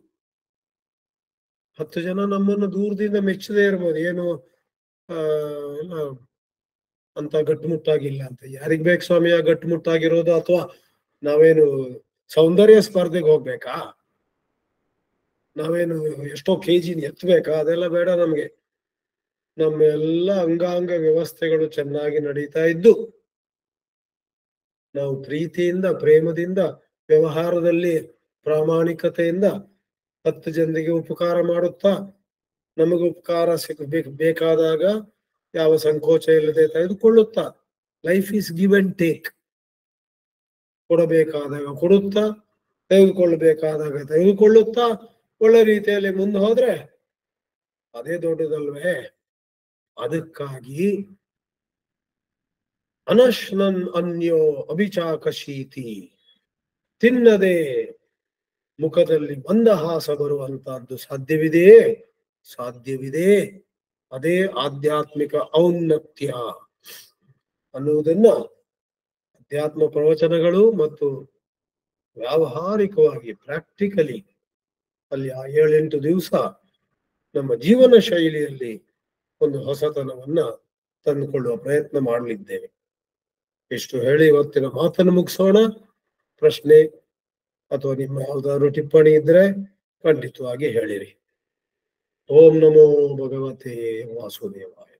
10 ಜನ ನಮ್ಮನ್ನು ದೂರದಿಂದ ಮೆಚ್ಚದೇ ಇರ್ಬೋದು, ಏನು ಎಲ್ಲ ಅಂತ ಗಟ್ಟುಮುಟ್ಟಾಗಿಲ್ಲ ಅಂತ. ಯಾರಿಗ್ ಬೇಕು ಸ್ವಾಮಿ ಆ ಗಟ್ಟುಮುಟ್ಟಾಗಿರೋದು? ಅಥವಾ ನಾವೇನು ಸೌಂದರ್ಯ ಸ್ಪರ್ಧೆಗೆ ಹೋಗ್ಬೇಕಾ? ನಾವೇನು ಎಷ್ಟೋ ಕೆಜಿ ಎತ್ತಬೇಕಾ? ಅದೆಲ್ಲ ಬೇಡ ನಮ್ಗೆ. ನಮ್ಮೆಲ್ಲ ಅಂಗಾಂಗ ವ್ಯವಸ್ಥೆಗಳು ಚೆನ್ನಾಗಿ ನಡೀತಾ ಇದ್ದು, ನಾವು ಪ್ರೀತಿಯಿಂದ, ಪ್ರೇಮದಿಂದ, ವ್ಯವಹಾರದಲ್ಲಿ ಪ್ರಾಮಾಣಿಕತೆಯಿಂದ 10 ಜನರಿಗೆ ಉಪಕಾರ ಮಾಡುತ್ತಾ, ನಮಗೆ ಉಪಕಾರ ಬೇಕಾದಾಗ ಯಾವ ಸಂಕೋಚ ಇಲ್ಲದೆ ತೆಗೆದುಕೊಳ್ಳುತ್ತಾ, life is give and take. ಕೊಡಬೇಕಾದಾಗ ಕೊಡುತ್ತಾ, ತೆಗೆದುಕೊಳ್ಳಬೇಕಾದಾಗ ತೆಗೆದುಕೊಳ್ಳುತ್ತಾ, ಒಳ್ಳೆ ರೀತಿಯಲ್ಲಿ ಮುಂದೆ ಹೋದ್ರೆ ಅದೇ ದೊಡ್ಡದಲ್ವೇ? ಅದಕ್ಕಾಗಿ ಅನಶ್ನನ್ ಅನ್ಯೋ ಅಭಿಚಾಕಶೀತಿ, ತಿನ್ನದೆ ಮುಖದಲ್ಲಿ ಮಂದಹಾಸ ಬರುವಂತಹದ್ದು ಸಾಧ್ಯವಿದೆಯೇ? ಸಾಧ್ಯವಿದೆ. ಅದೇ ಆಧ್ಯಾತ್ಮಿಕ ಔನ್ನತ್ಯ ಅನ್ನುವುದನ್ನ ಅಧ್ಯಾತ್ಮ ಪ್ರವಚನಗಳು ಮತ್ತು ವ್ಯಾವಹಾರಿಕವಾಗಿ ಪ್ರಾಕ್ಟಿಕಲಿ ಅಲ್ಲಿ ಆ 7-8 ದಿವಸ ನಮ್ಮ ಜೀವನ ಶೈಲಿಯಲ್ಲಿ ಒಂದು ಹೊಸತನವನ್ನ ತಂದುಕೊಳ್ಳುವ ಪ್ರಯತ್ನ ಮಾಡಲಿದ್ದೇವೆ. ಇಷ್ಟು ಹೇಳಿ ಇವತ್ತಿನ ಮಾತನ್ನು ಮುಗಿಸೋಣ. ಪ್ರಶ್ನೆ ಅಥವಾ ನಿಮ್ಮ ಯಾವ್ದಾದ್ರು ಟಿಪ್ಪಣಿ ಇದ್ರೆ ಖಂಡಿತವಾಗಿ ಹೇಳಿರಿ. ಓಂ ನಮೋ ಭಗವತೆ ವಾಸುದೇವಾಯ.